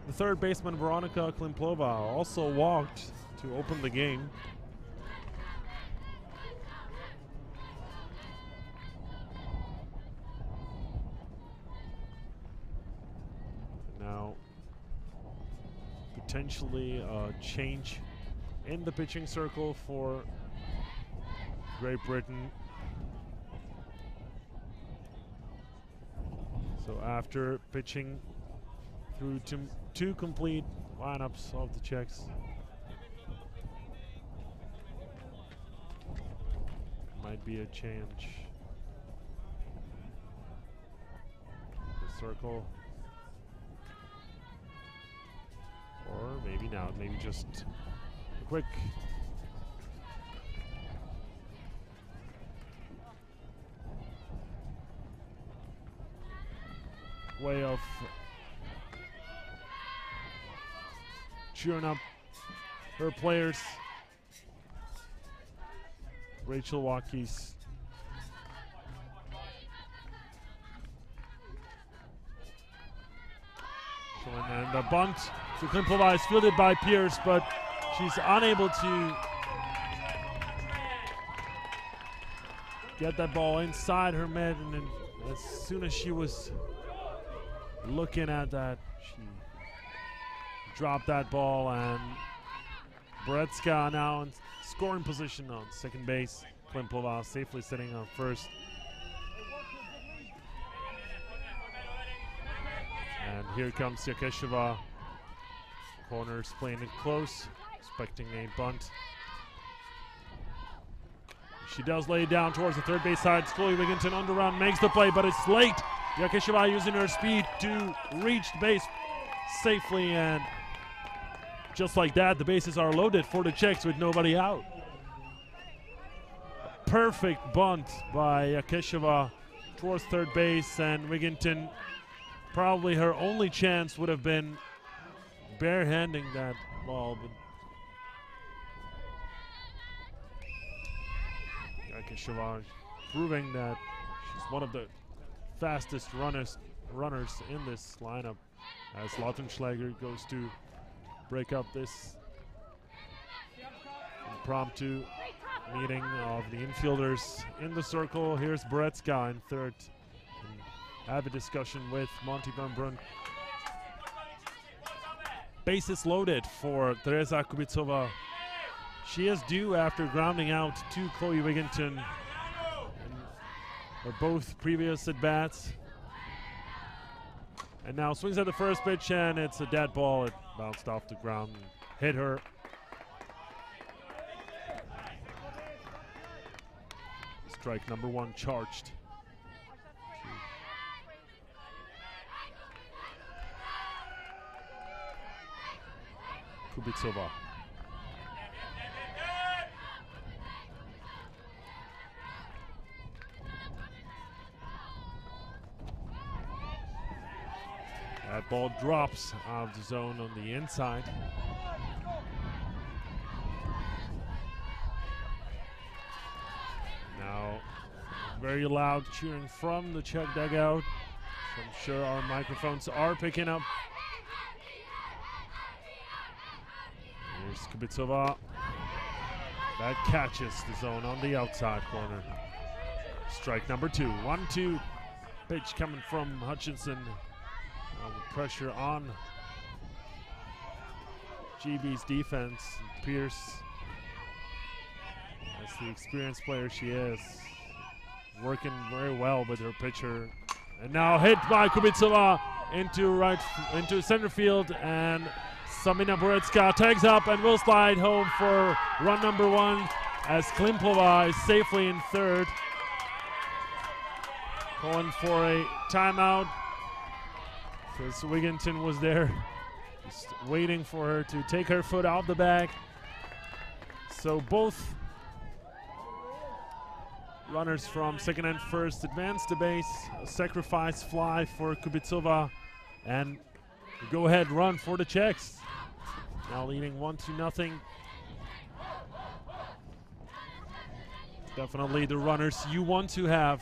The third baseman, Veronika Klimplova, also walked to open the game. Now, potentially a change in the pitching circle for Great Britain. So after pitching through two complete lineups of the Czechs, might be a change. The circle. Or maybe not, maybe just a quick way of cheering up her players. Rachel Waukes and the bunt to Klimplova is fielded by Pierce, but she's unable to get that ball inside her mitt, and then as soon as she was looking at that, she dropped that ball, and Borecka now in scoring position on second base. Klimplova safely sitting on first. And here comes Yakesheva. Corners playing it close, expecting a bunt. She does lay it down towards the third base side. Chloe Wigginton on the run, makes the play, but it's late. Yakesheva using her speed to reach the base safely, and just like that, the bases are loaded for the Czechs with nobody out. Perfect bunt by Yakesheva towards third base, and Wigginton, probably her only chance would have been barehanding that ball. But Yakesheva proving that she's one of the fastest runners in this lineup, as Lautenschläger goes to break up this impromptu meeting of the infielders in the circle. Here's Borecka in third. Have a discussion with Monty Van Brun. Bases loaded for Teresa Kubicova. She is due after grounding out to Chloe Wigginton in both previous at-bats. And now swings at the first pitch, and it's a dead ball. It bounced off the ground and hit her. Strike number one charged. Kubicova. That ball drops out of the zone on the inside. Now, very loud cheering from the Czech dugout. I'm sure our microphones are picking up. Here's Kubicova. That catches the zone on the outside corner. Strike number two. 1-2 pitch coming from Hutchinson. Pressure on GB's defense. Pierce, as the experienced player she is, working very well with her pitcher. And now hit by Kubicova into center field, and Sabina Borecka tags up and will slide home for run number one, as Klimplova is safely in third. calling for a timeout because Wigginton was there just waiting for her to take her foot off the bag. So both runners from second and first advance to base. A sacrifice fly for Kubicova and a go-ahead run for the Czechs. Now leading 1-0. Definitely the runners you want to have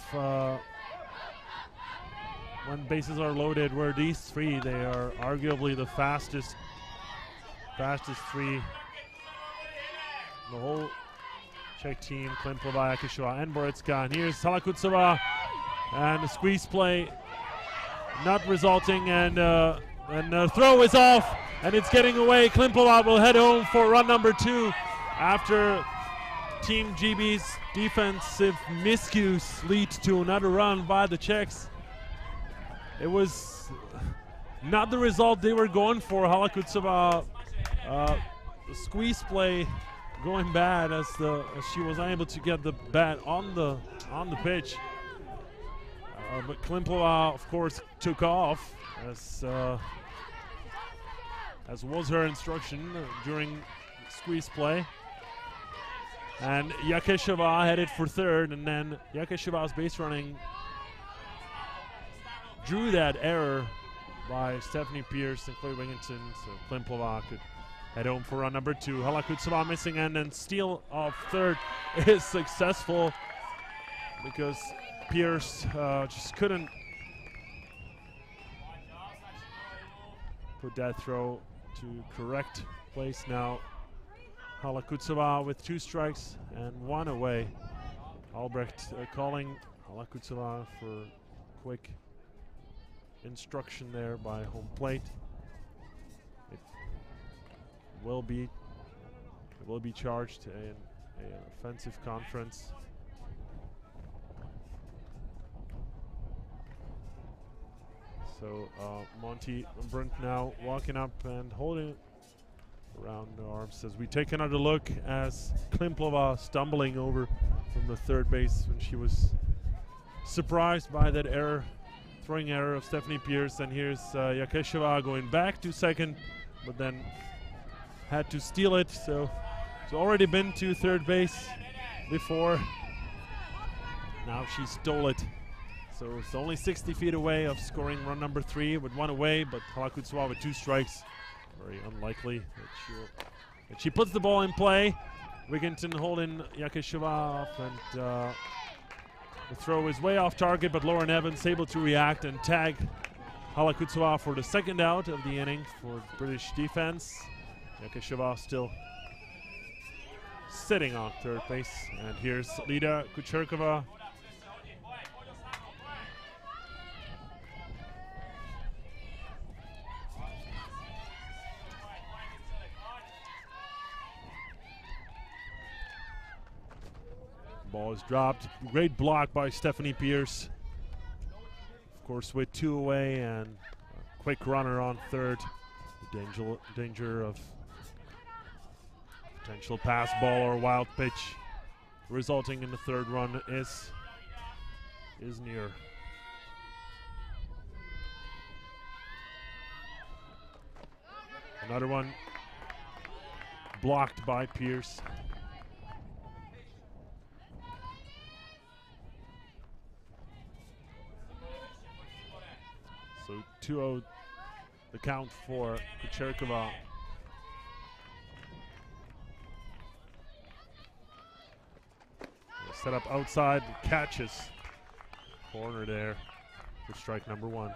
when bases are loaded, where these three, they are arguably the fastest three. The whole Czech team, Klimplova, Jakešová, and Borecka. And here's Halakutsova, and the squeeze play not resulting, and the throw is off, and it's getting away. Klimplova will head home for run number 2 after Team GB's defensive miscues lead to another run by the Czechs. It was not the result they were going for. Halakutsova, the squeeze play going bad as she was unable to get the bat on the pitch. But Klimplova, of course, took off as was her instruction during squeeze play. And Jakešová headed for third, and then Jakešová's base running drew that error by Stephanie Pierce and Chloe Wigginton, so Klimplova could head home for run number 2. Halakutsova missing, and then steal of third is successful because Pierce just couldn't put that throw to correct place. Now Halakutsova with 2 strikes and 1 away. Albrecht calling Halakutsova for quick instruction there by home plate. It will be charged in an offensive conference. So Monty Brunt now walking up and holding around the arms as we take another look as Klimplova stumbling over from the third base when she was surprised by that error, throwing error of Stephanie Pierce. And here's Jakešová going back to second, but then had to steal it. So it's already been to third base before. Now she stole it. So it's only 60 feet away of scoring run number 3 with 1 away, but Halakutsova with 2 strikes. Very unlikely that she puts the ball in play. Wigginton holding Jakešová off, and the throw is way off target, but Lauren Evans able to react and tag Halakutsova for the second out of the inning for British defense. Jakešová still sitting on third base, and here's Lida Kucherkova. Ball is dropped. Great block by Stephanie Pierce. Of course, with 2 away and a quick runner on third. The danger of potential pass ball or wild pitch resulting in the third run is near. Another one blocked by Pierce. So 2-0 the count for Kucherkova. Set up outside, catches corner there for strike number 1.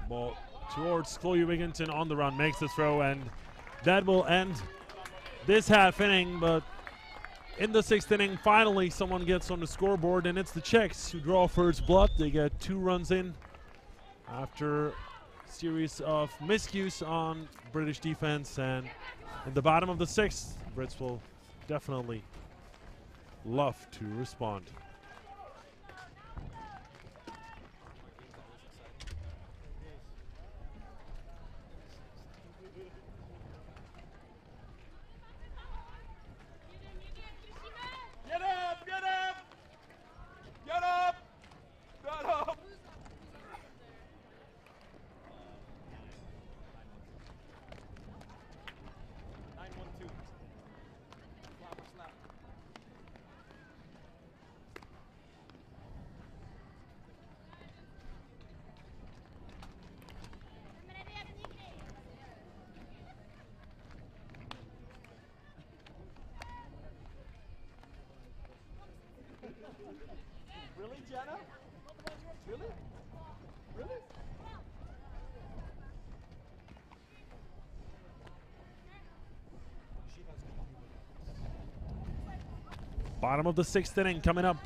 Ball towards Chloe Wigginton on the run, makes the throw, and that will end this half inning. But in the 6th inning, finally someone gets on the scoreboard, and it's the Czechs who draw first blood. They get 2 runs in after a series of miscues on British defense, and in the bottom of the 6th, Brits will definitely love to respond. Really, Jenna? Really? Really? Bottom of the 6th inning coming up.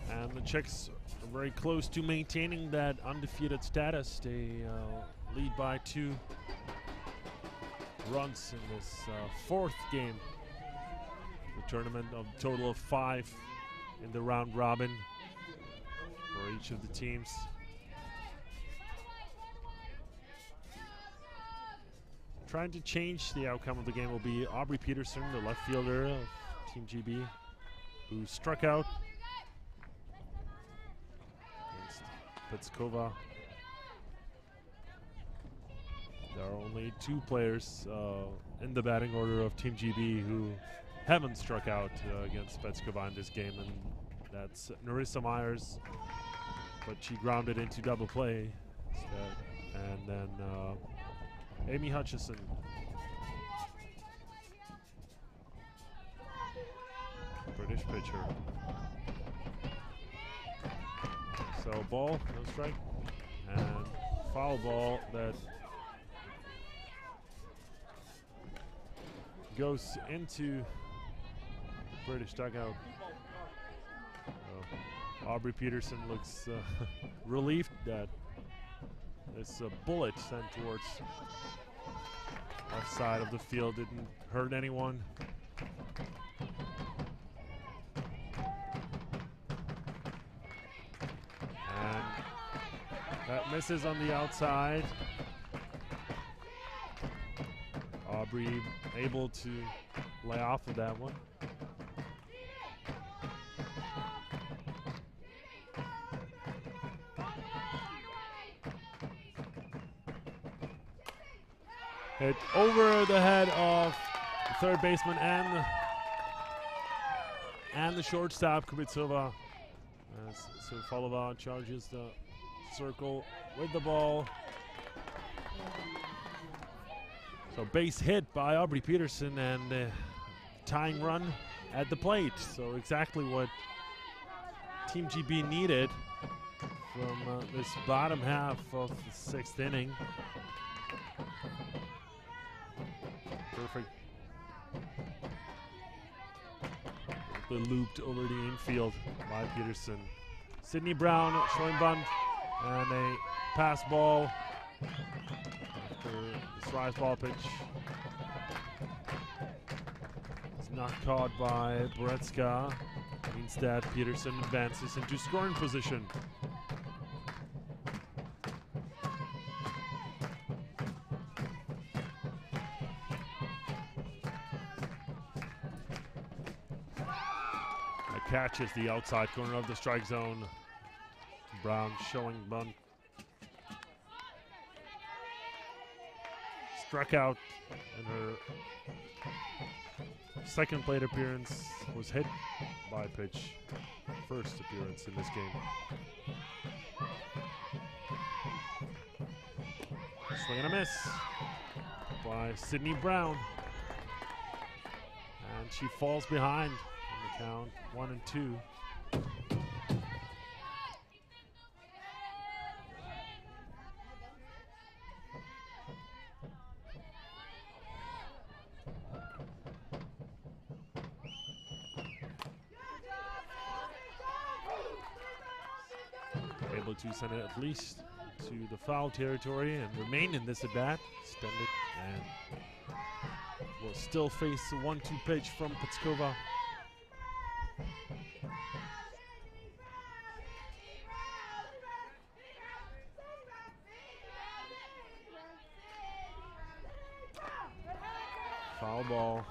And the Czechs are very close to maintaining that undefeated status. They lead by 2 runs in this 4th game. The tournament of a total of 5 in the round robin for each of the teams. Trying to change the outcome of the game will be Aubrey Peterson, the left fielder of Team GB, who struck out against Petskova. There are only 2 players in the batting order of Team GB who haven't struck out against Petskova in this game, and that's Narissa Myers, but she grounded into double play instead. And then Amy Hutchison. British pitcher. So ball, no strike, and foul ball that goes into the British dugout. Aubrey Peterson looks relieved that this bullet sent towards left side of the field didn't hurt anyone. And that misses on the outside. Aubrey able to lay off of that one. Hit over the head of the third baseman and the shortstop, Kubitsova. So Falova charges the circle with the ball. So base hit by Aubrey Peterson and tying run at the plate. So exactly what Team GB needed from this bottom half of the 6th inning. Perfect. Looped over the infield by Peterson. Sydney Brown showing bunt and a pass ball after this rise ball pitch. It's not caught by Boretska. Instead, Peterson advances into scoring position. Catches the outside corner of the strike zone. Brown showing bunt. Struck out in her second plate appearance, was hit by a pitch. First appearance in this game. Swing and a miss by Sydney Brown. And she falls behind. Count 1 and 2. Able to send it at least to the foul territory and remain in this at bat. Extend it and will still face the 1-2 pitch from Petskova. Foul ball.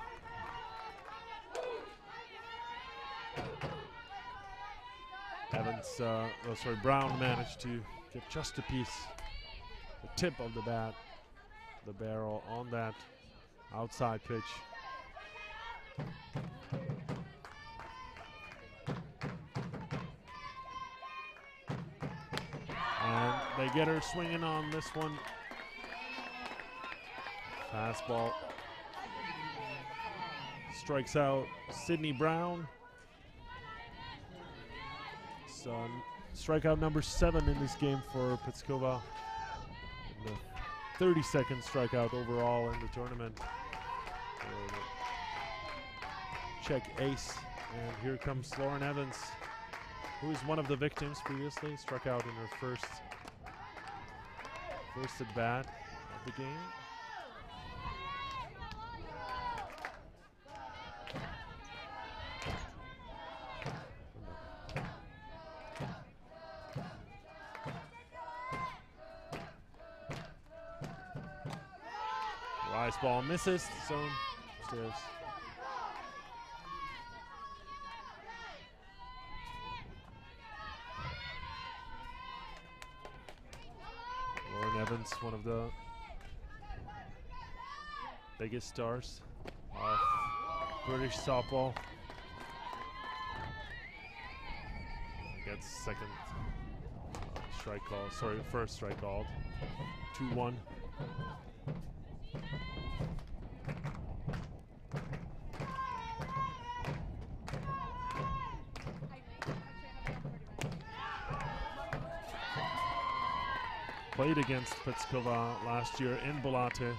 Brown managed to get just a piece, the tip of the bat, the barrel on that outside pitch. And they get her swinging on this one. Fastball. Strikes out Sydney Brown. It's strikeout number 7 in this game for Petskova. And the 32nd strikeout overall in the tournament. For the Czech ace. And here comes Lauren Evans, who is one of the victims previously. Struck out in her first at bat of the game. Rise ball misses, zone upstairs. Lauren Evans, one of the biggest stars of British softball. Gets second strike call, sorry, first strike called. 2-1. Played against Petskova last year in Ballpark in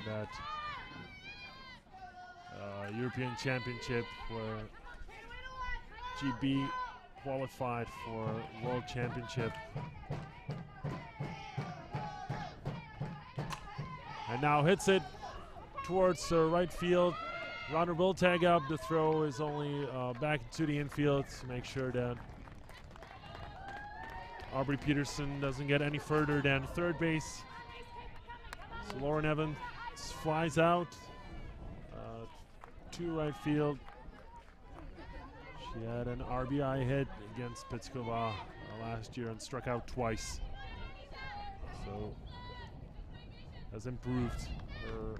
that European Championship where GB qualified for World Championship. And now hits it towards right field. Runner will tag up. The throw is only back to the infield to make sure that Aubrey Peterson doesn't get any further than third base. So Lauren Evans flies out to right field. She had an RBI hit against Petskova last year and struck out twice. So has improved her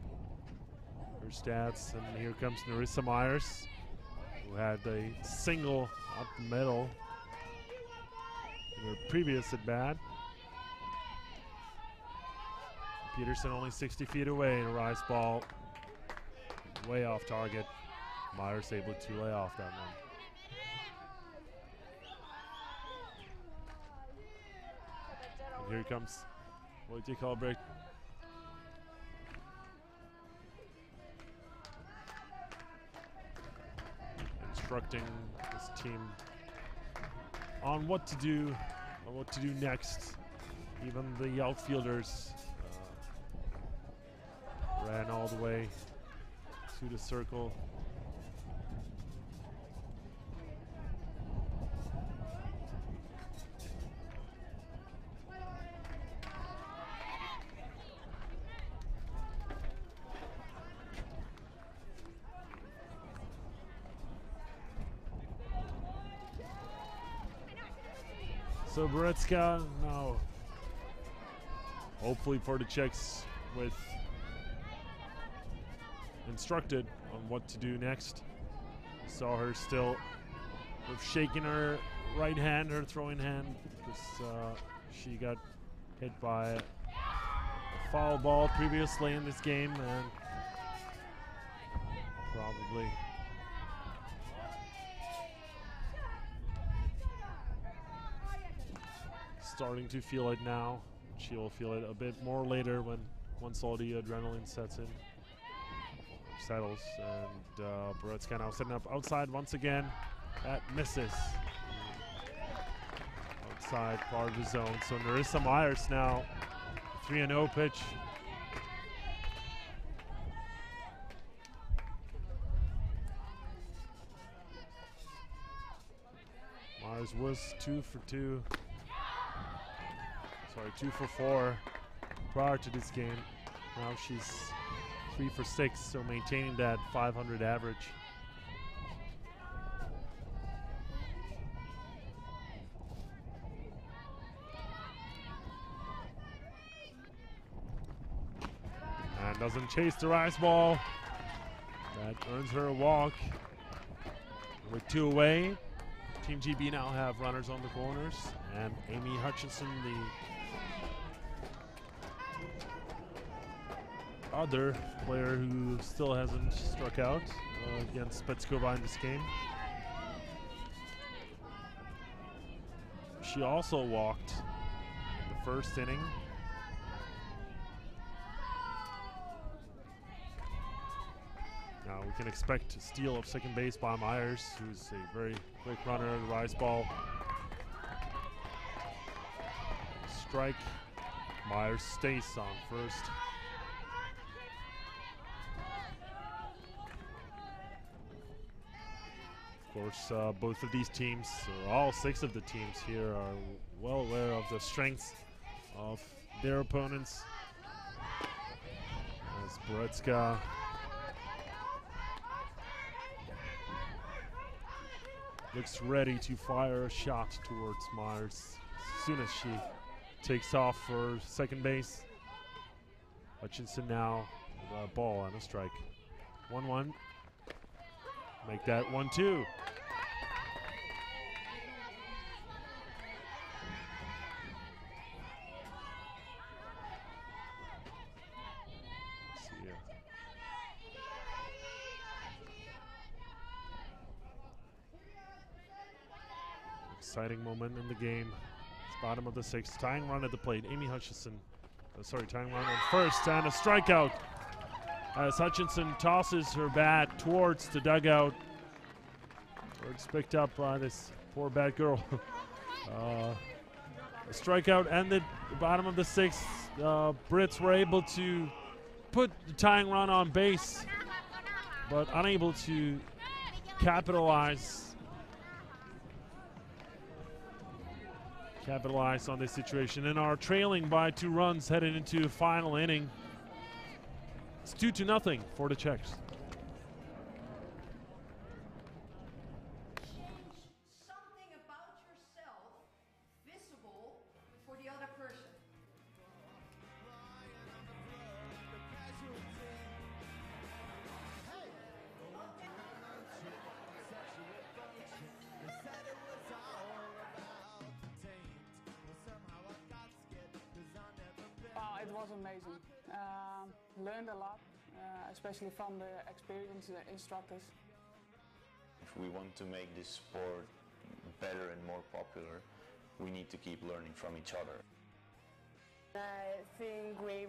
stats. And here comes Narissa Myers, who had a single up the middle in her previous at bat. Peterson only 60 feet away, and a rise ball way off target. Myers able to lay off that one. And here comes Wojciech Albrecht. Instructing his team on what to do next. Even the outfielders ran all the way to the circle. So Borecka now, hopefully for the Czechs, with instructed on what to do next. Saw her still with shaking her right hand, her throwing hand, because she got hit by a foul ball previously in this game, and probably starting to feel it now. She'll feel it a bit more later once all the adrenaline sets in, settles. And Borecka now setting up outside once again. That misses. Outside part of the zone. So Narissa Myers now 3-0 pitch. Myers was 2 for 2. Sorry, 2 for 4 prior to this game. Now she's 3 for 6, so maintaining that 500 average. And doesn't chase the rise ball. That earns her a walk. With 2 away, Team GB now have runners on the corners, and Amy Hutchinson, the other player who still hasn't struck out against Petskova in this game. she also walked in the first inning. Now we can expect a steal of second base by Myers, who's a very quick runner, rise ball. Strike. Myers stays on first. Of course, both of these teams, or all 6 of the teams here, are well aware of the strengths of their opponents. As Boretska looks ready to fire a shot towards Myers as soon as she takes off for second base. Hutchinson now with a ball and a strike. 1-1. Make that 1-2. Exciting moment in the game. It's bottom of the 6th. Tying run at the plate. Amy Hutchinson. Tying run on first and a strikeout. As Hutchinson tosses her bat towards the dugout. It's picked up by this poor bad girl. A strikeout ended the bottom of the 6th. Brits were able to put the tying run on base, but unable to capitalize on this situation, and are trailing by 2 runs heading into the final inning. It's 2-0 for the Czechs. Something about yourself visible for the other person. It was amazing. Learned a lot, especially from the experienced instructors. If we want to make this sport better and more popular, we need to keep learning from each other. I think we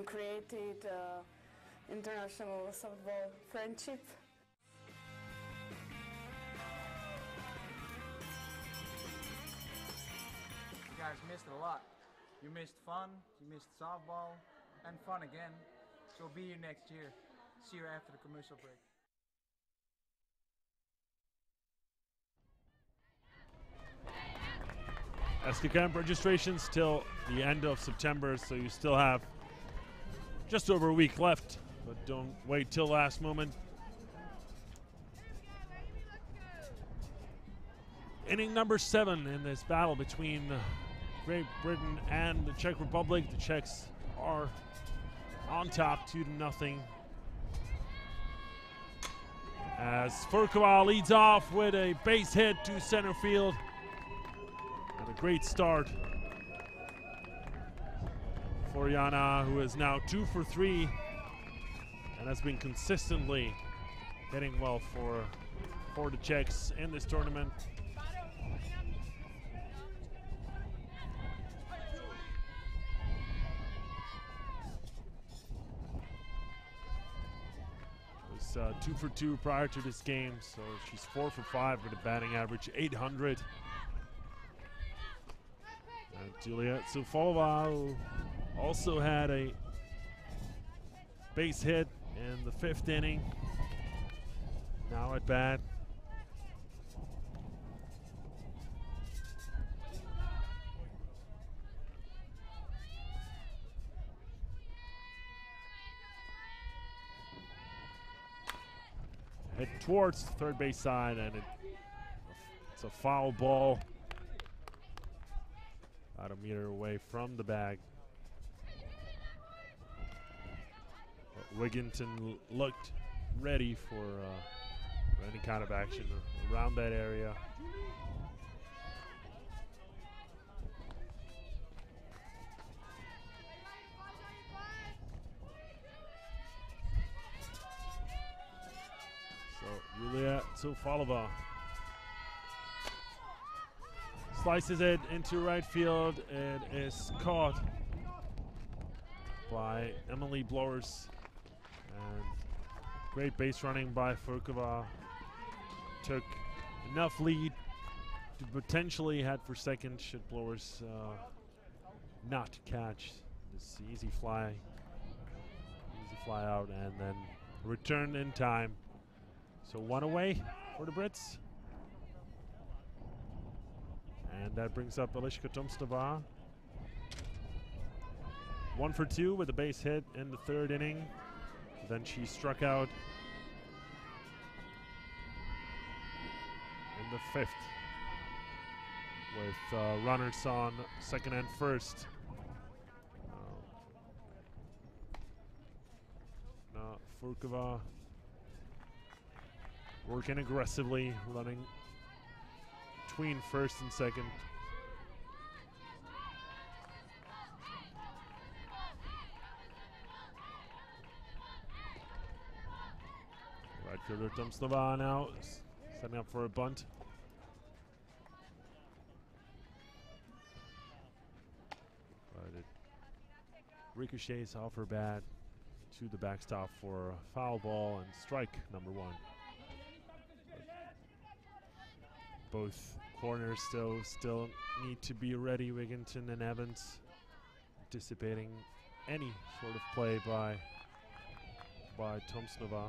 created international softball friendship. You guys missed a lot. You missed fun, you missed softball, and fun again. So be here next year. See you after the commercial break. ESCA camp registrations till the end of September, so you still have just over a week left, but don't wait till last moment. Inning number 7 in this battle between Great Britain and the Czech Republic. The Czechs are on top 2-0. As Furkova leads off with a base hit to center field. And a great start for Jana, who is now 2 for 3 and has been consistently hitting well for the Czechs in this tournament. She was 2 for 2 prior to this game, so she's 4 for 5 with a batting average 800. And Juliet Sufalova, who also had a base hit in the 5th inning, now at bat. Hit towards the third base side, and it's a foul ball. About a meter away from the bag. But Wigginton looked ready for any kind of action around that area. So Yulia Sofalova Slices it into right field. It is caught by Emily Blowers. And great base running by Furkova. Took enough lead to potentially head for second should Blowers not catch this easy fly out, and then return in time. So one away for the Brits. And that brings up Eliška Tomstová. 1 for 2 with a base hit in the third inning. Then she struck out in the fifth with runners on second and first. Now Furkova working aggressively, running between first and second. Right fielder Tomstová now setting up for a bunt. But it ricochets off her bat to the backstop for a foul ball and strike number 1. Both corners still need to be ready, Wigginton and Evans, anticipating any sort of play by Tomstová.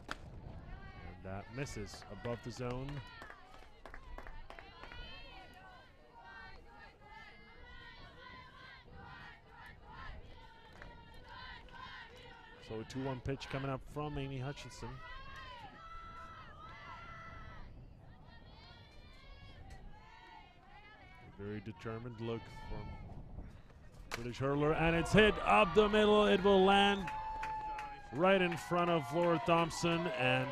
And that misses above the zone. So a 2-1 pitch coming up from Amy Hutchinson. A very determined look from British hurler, and it's hit up the middle. It will land right in front of Laura Thompson, and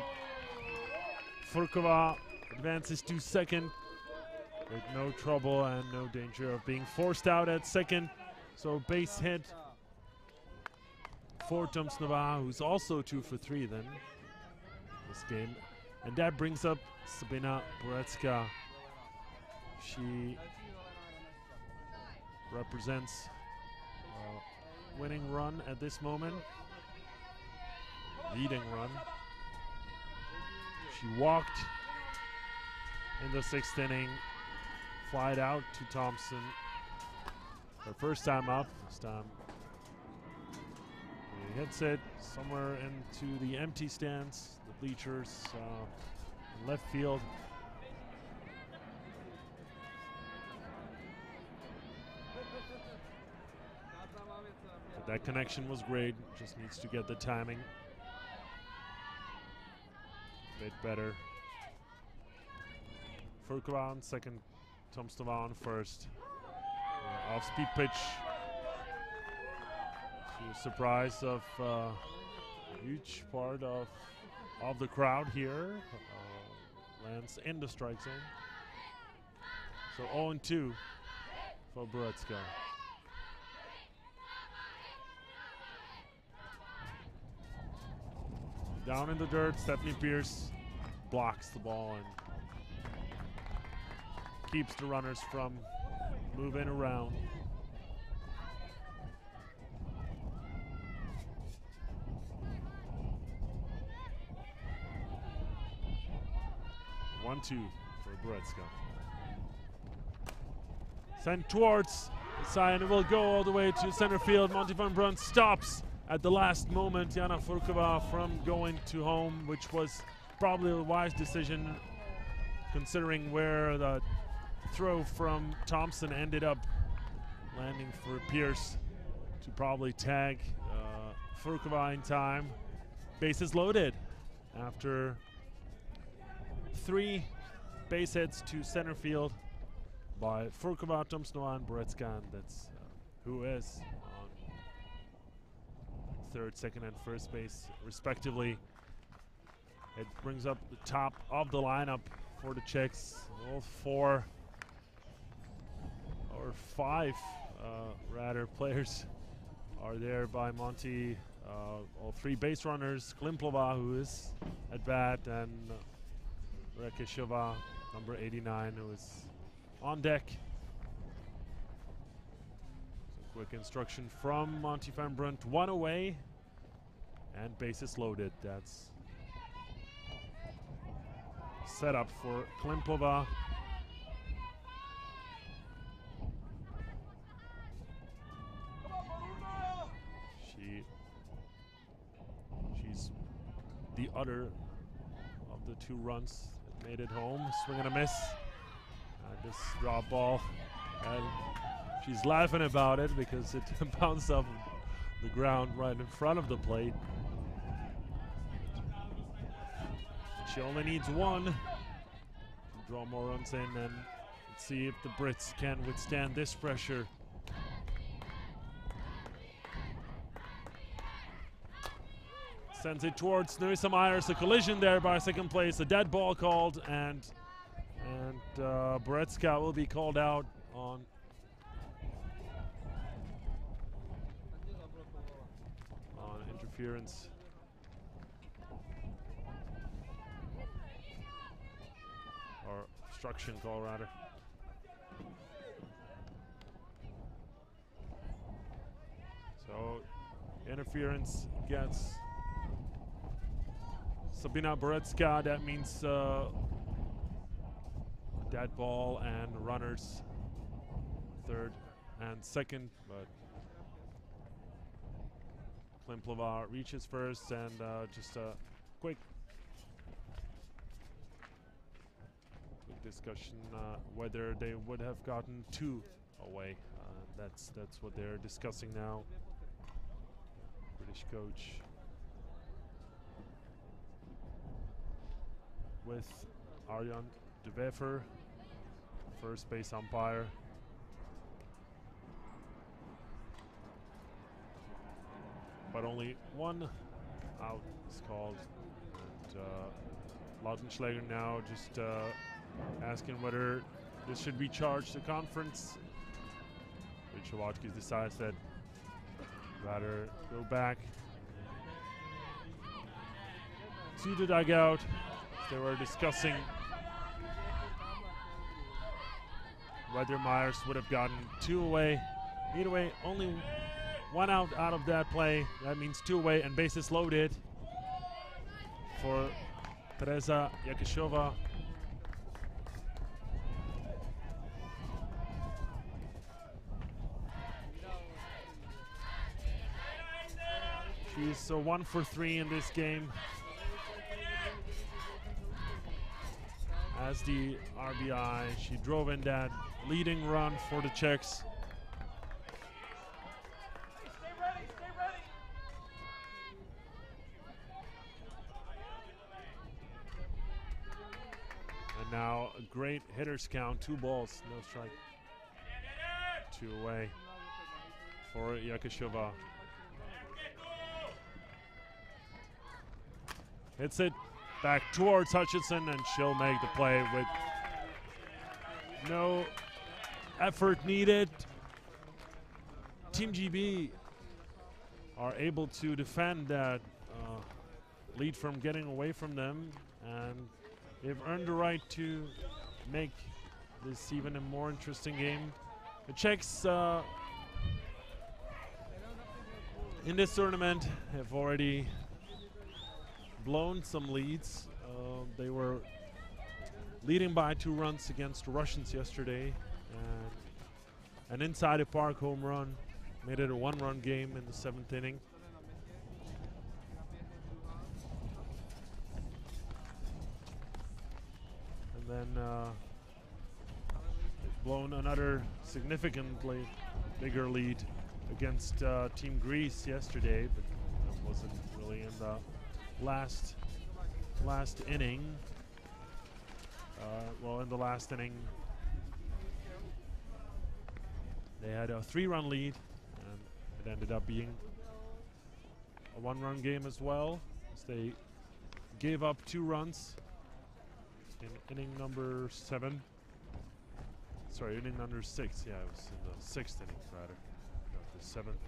Furkova advances to second with no trouble and no danger of being forced out at second. So base hit for Tomstová, who's also 2 for 3 then this game. And that brings up Sabina Borecka. She represents a winning run at this moment, leading run. She walked in the 6th inning, flied out to Thompson. Her first time up, this time he hits it somewhere into the empty stands, the bleachers, in left field. But that connection was great, just needs to get the timing a bit better. Furkova on second, Tomstová on first. Off-speed pitch. To the surprise of a huge part of the crowd here. Lands in the strike zone. So 0-2 for Borecka. Down in the dirt, Stephanie Pierce blocks the ball and keeps the runners from moving around. One-two for Borecka. Sent towards the side, and it will go all the way to center field. Monty van Brunt stops at the last moment Jana Furkova from going to home, which was probably a wise decision considering where the throw from Thompson ended up landing for Pierce to probably tag Furkova in time. Bases loaded after 3 base hits to center field by Furkova, Tomstová, and Borecka. That's who is on third, second, and first base, respectively. It brings up the top of the lineup for the Czechs. All 4 or 5 rather players are there by Monty. All 3 base runners, Klimplova, who is at bat, and Rekeshova, number 89, who is on deck. So quick instruction from Monty van Brunt. 1 away and bases loaded. That's set up for Klimplova. She's the other of the 2 runs that made it home. Swing and a miss. This drop ball. And she's laughing about it because it bounced off the ground right in front of the plate. She only needs 1 to draw more runs in, and let's see if the Brits can withstand this pressure. Sends it towards Nerissa Myers. A collision there by second place. A dead ball called, and Boretska will be called out on interference. Or obstruction call, rather. So interference gets Sabina Boretska. That means dead ball and runners third and second, but Klimplova reaches first, and just a quick discussion whether they would have gotten 2 away. That's what they're discussing now. British coach with Arjan de Wever, first base umpire. But only 1 out is called. And Lautenschläger now just asking whether this should be charged to conference. Rachel Watkins decides that rather go back to the dugout. They were discussing whether Myers would have gotten 2 away. Either way, only 1 out of that play. That means 2 away and bases loaded for Teresa Yakishova. She's 1 for 3 in this game as the RBI. She drove in that leading run for the Czechs. And now a great hitter's count, 2 balls, no strike. 2 away for Yakishova. Hits it back towards Hutchinson, and she'll make the play with no effort needed. Team GB are able to defend that lead from getting away from them, and they've earned the right to make this even a more interesting game. The Czechs in this tournament have already blown some leads. They were leading by 2 runs against the Russians yesterday, and an inside the park home run made it a 1-run game in the 7th inning. And then they've blown another significantly bigger lead against Team Greece yesterday, but that wasn't really in the last inning. Well, in the last inning, they had a 3-run lead, and it ended up being a 1-run game as well, as they gave up 2 runs in inning number 7. Sorry, inning number 6. Yeah, it was in the 6th inning, rather, not the 7th.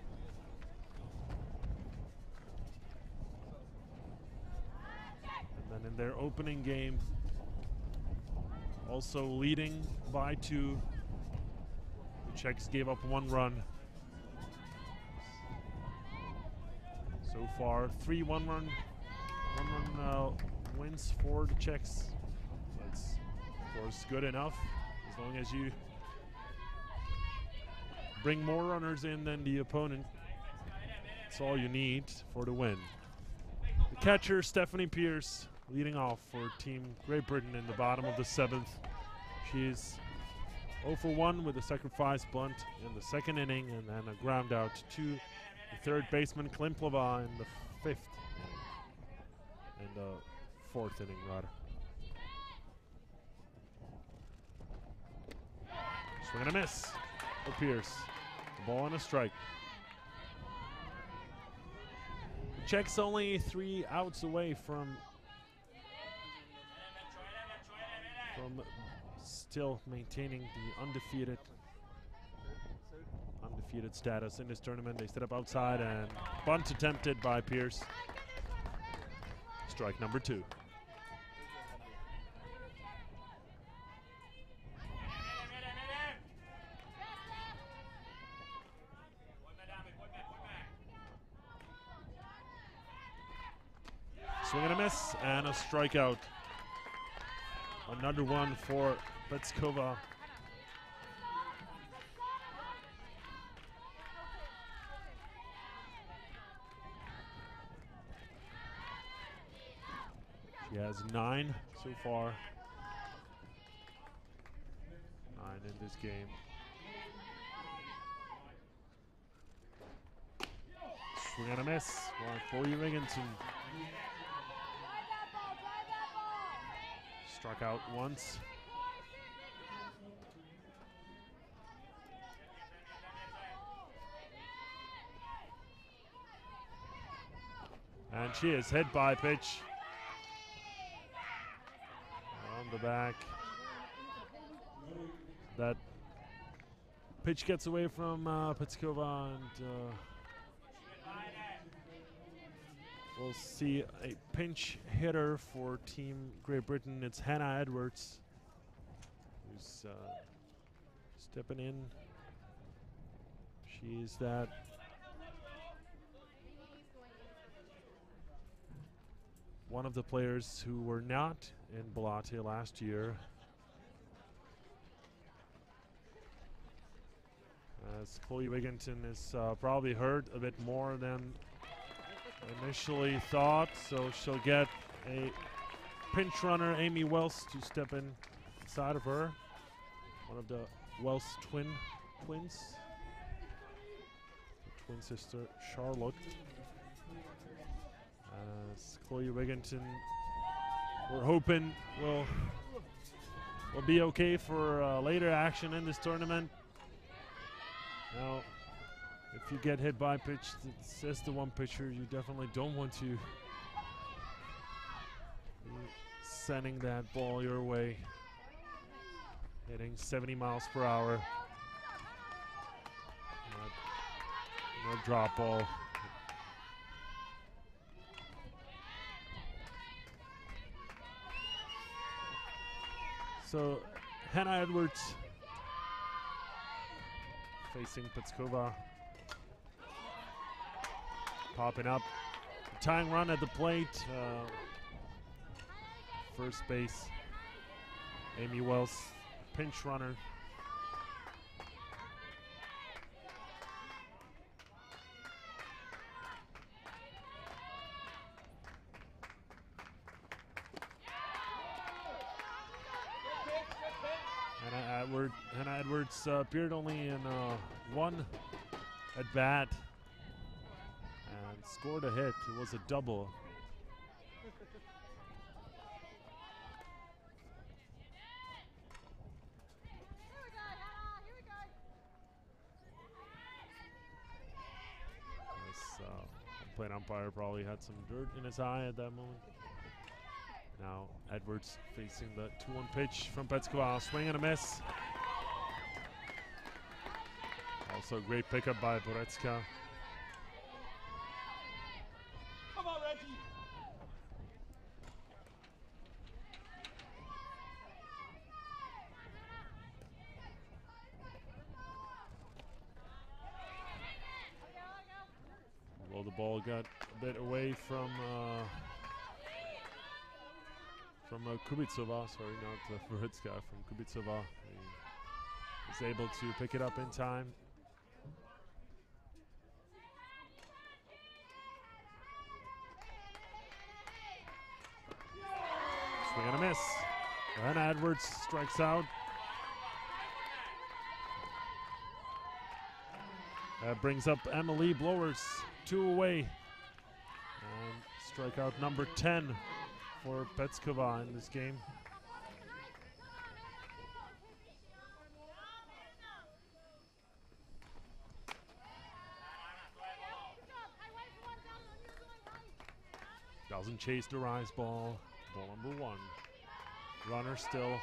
And then in their opening game, also leading by 2. The Czechs gave up 1 run. So far, 3 one-run wins for the Czechs. That's, of course, good enough as long as you bring more runners in than the opponent. That's all you need for the win. The catcher, Stephanie Pierce, leading off for Team Great Britain in the bottom of the 7th. She's 0 for 1 with a sacrifice bunt in the 2nd inning, and then a ground out to the 3rd baseman Klimplova in the 5th inning. And the 4th inning, rather. Swing and a miss for Pierce. The ball and a strike. The Czechs only 3 outs away from still maintaining the undefeated status in this tournament. They set up outside and bunt attempted by Pierce. Strike number 2. Swing and a miss and a strikeout. Another one for Petskova. She has 9 so far. 9 in this game. Swing and a miss. Well, Chloe Wigginton struck out once. And she is hit by a pitch on the back. That pitch gets away from Petskova, and we'll see a pinch hitter for Team Great Britain. It's Hannah Edwards who's stepping in. She's that one of the players who were not in Balate last year, as Chloe Wigginton is probably hurt a bit more than initially thought, so she'll get a pinch runner, Amy Wells, to step in inside of her, one of the Wells twins, the twin sister Charlotte. As Chloe Wigginton, we're hoping will be okay for later action in this tournament. Now, if you get hit by a pitch that says the one pitcher, you definitely don't want to be sending that ball your way. Hitting 70 miles per hour. No drop ball. So Hannah Edwards facing Petskova. Popping up. Tying run at the plate. First base. Amy Wells, pinch runner. Hannah Edwards appeared only in 1 at bat and scored a hit. It was a double. This plate umpire probably had some dirt in his eye at that moment. Now Edwards facing the 2-1 pitch from Petskova. Swing and a miss. Also great pickup by Borecka. Come on, Reggie. ball got a bit away from Kubicova, sorry, not Veritska, from Kubicova. He was able to pick it up in time. Swing and a miss. And Edwards strikes out. That brings up Emily Blowers, 2 away. And strikeout number 10 for Petskova in this game. Doesn't chase the rise ball. Ball number 1. Runner still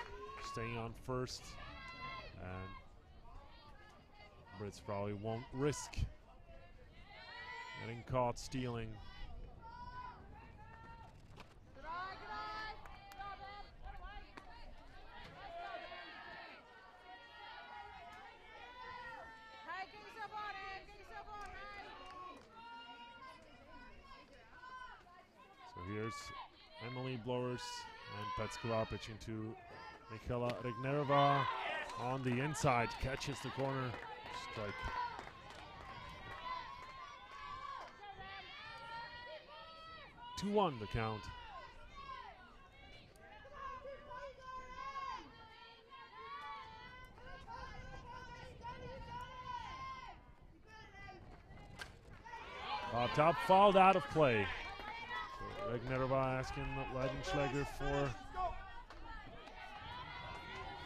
staying on first. And Brits probably won't risk getting caught stealing. So here's Emily Blowers and Petskova pitching to Michaela Regnerova on the inside, catches the corner, strike. Two 2-1 the count. Up top, fouled out of play. So Regnerova asking Leidenschläger for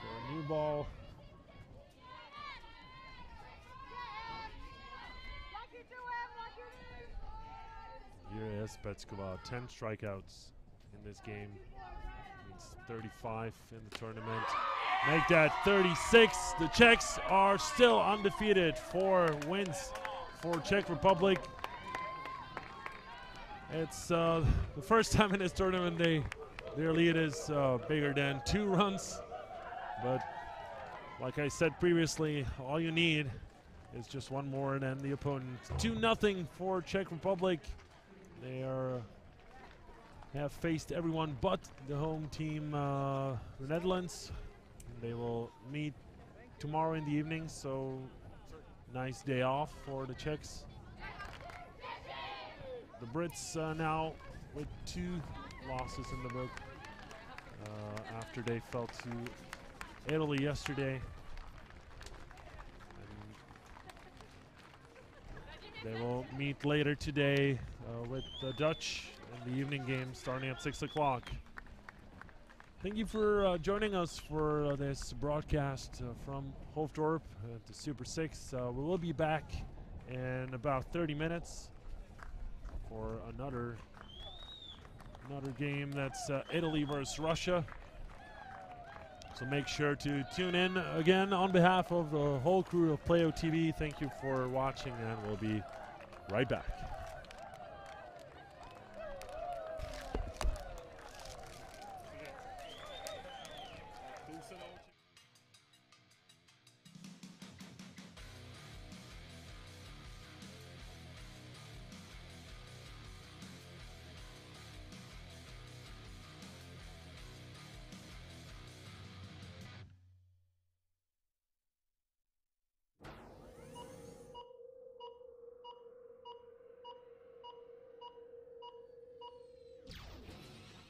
a new ball. Here is Petskova, 10 strikeouts in this game. It's 35 in the tournament. Make that 36. The Czechs are still undefeated. 4 wins for Czech Republic. It's the first time in this tournament their lead is bigger than 2 runs. But like I said previously, all you need is just one more than the opponent. 2-0 for Czech Republic. They have faced everyone but the home team, the Netherlands. They will meet tomorrow in the evening, so nice day off for the Czechs. The Brits now with 2 losses in the book after they fell to Italy yesterday. And they will meet later today with the Dutch in the evening game starting at 6 o'clock. Thank you for joining us for this broadcast from Hoofddorp to Super 6. We will be back in about 30 minutes for another game. That's Italy versus Russia. So make sure to tune in again on behalf of the whole crew of Playo.tv. Thank you for watching, and we'll be right back.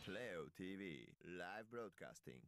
Playo.tv, live broadcasting.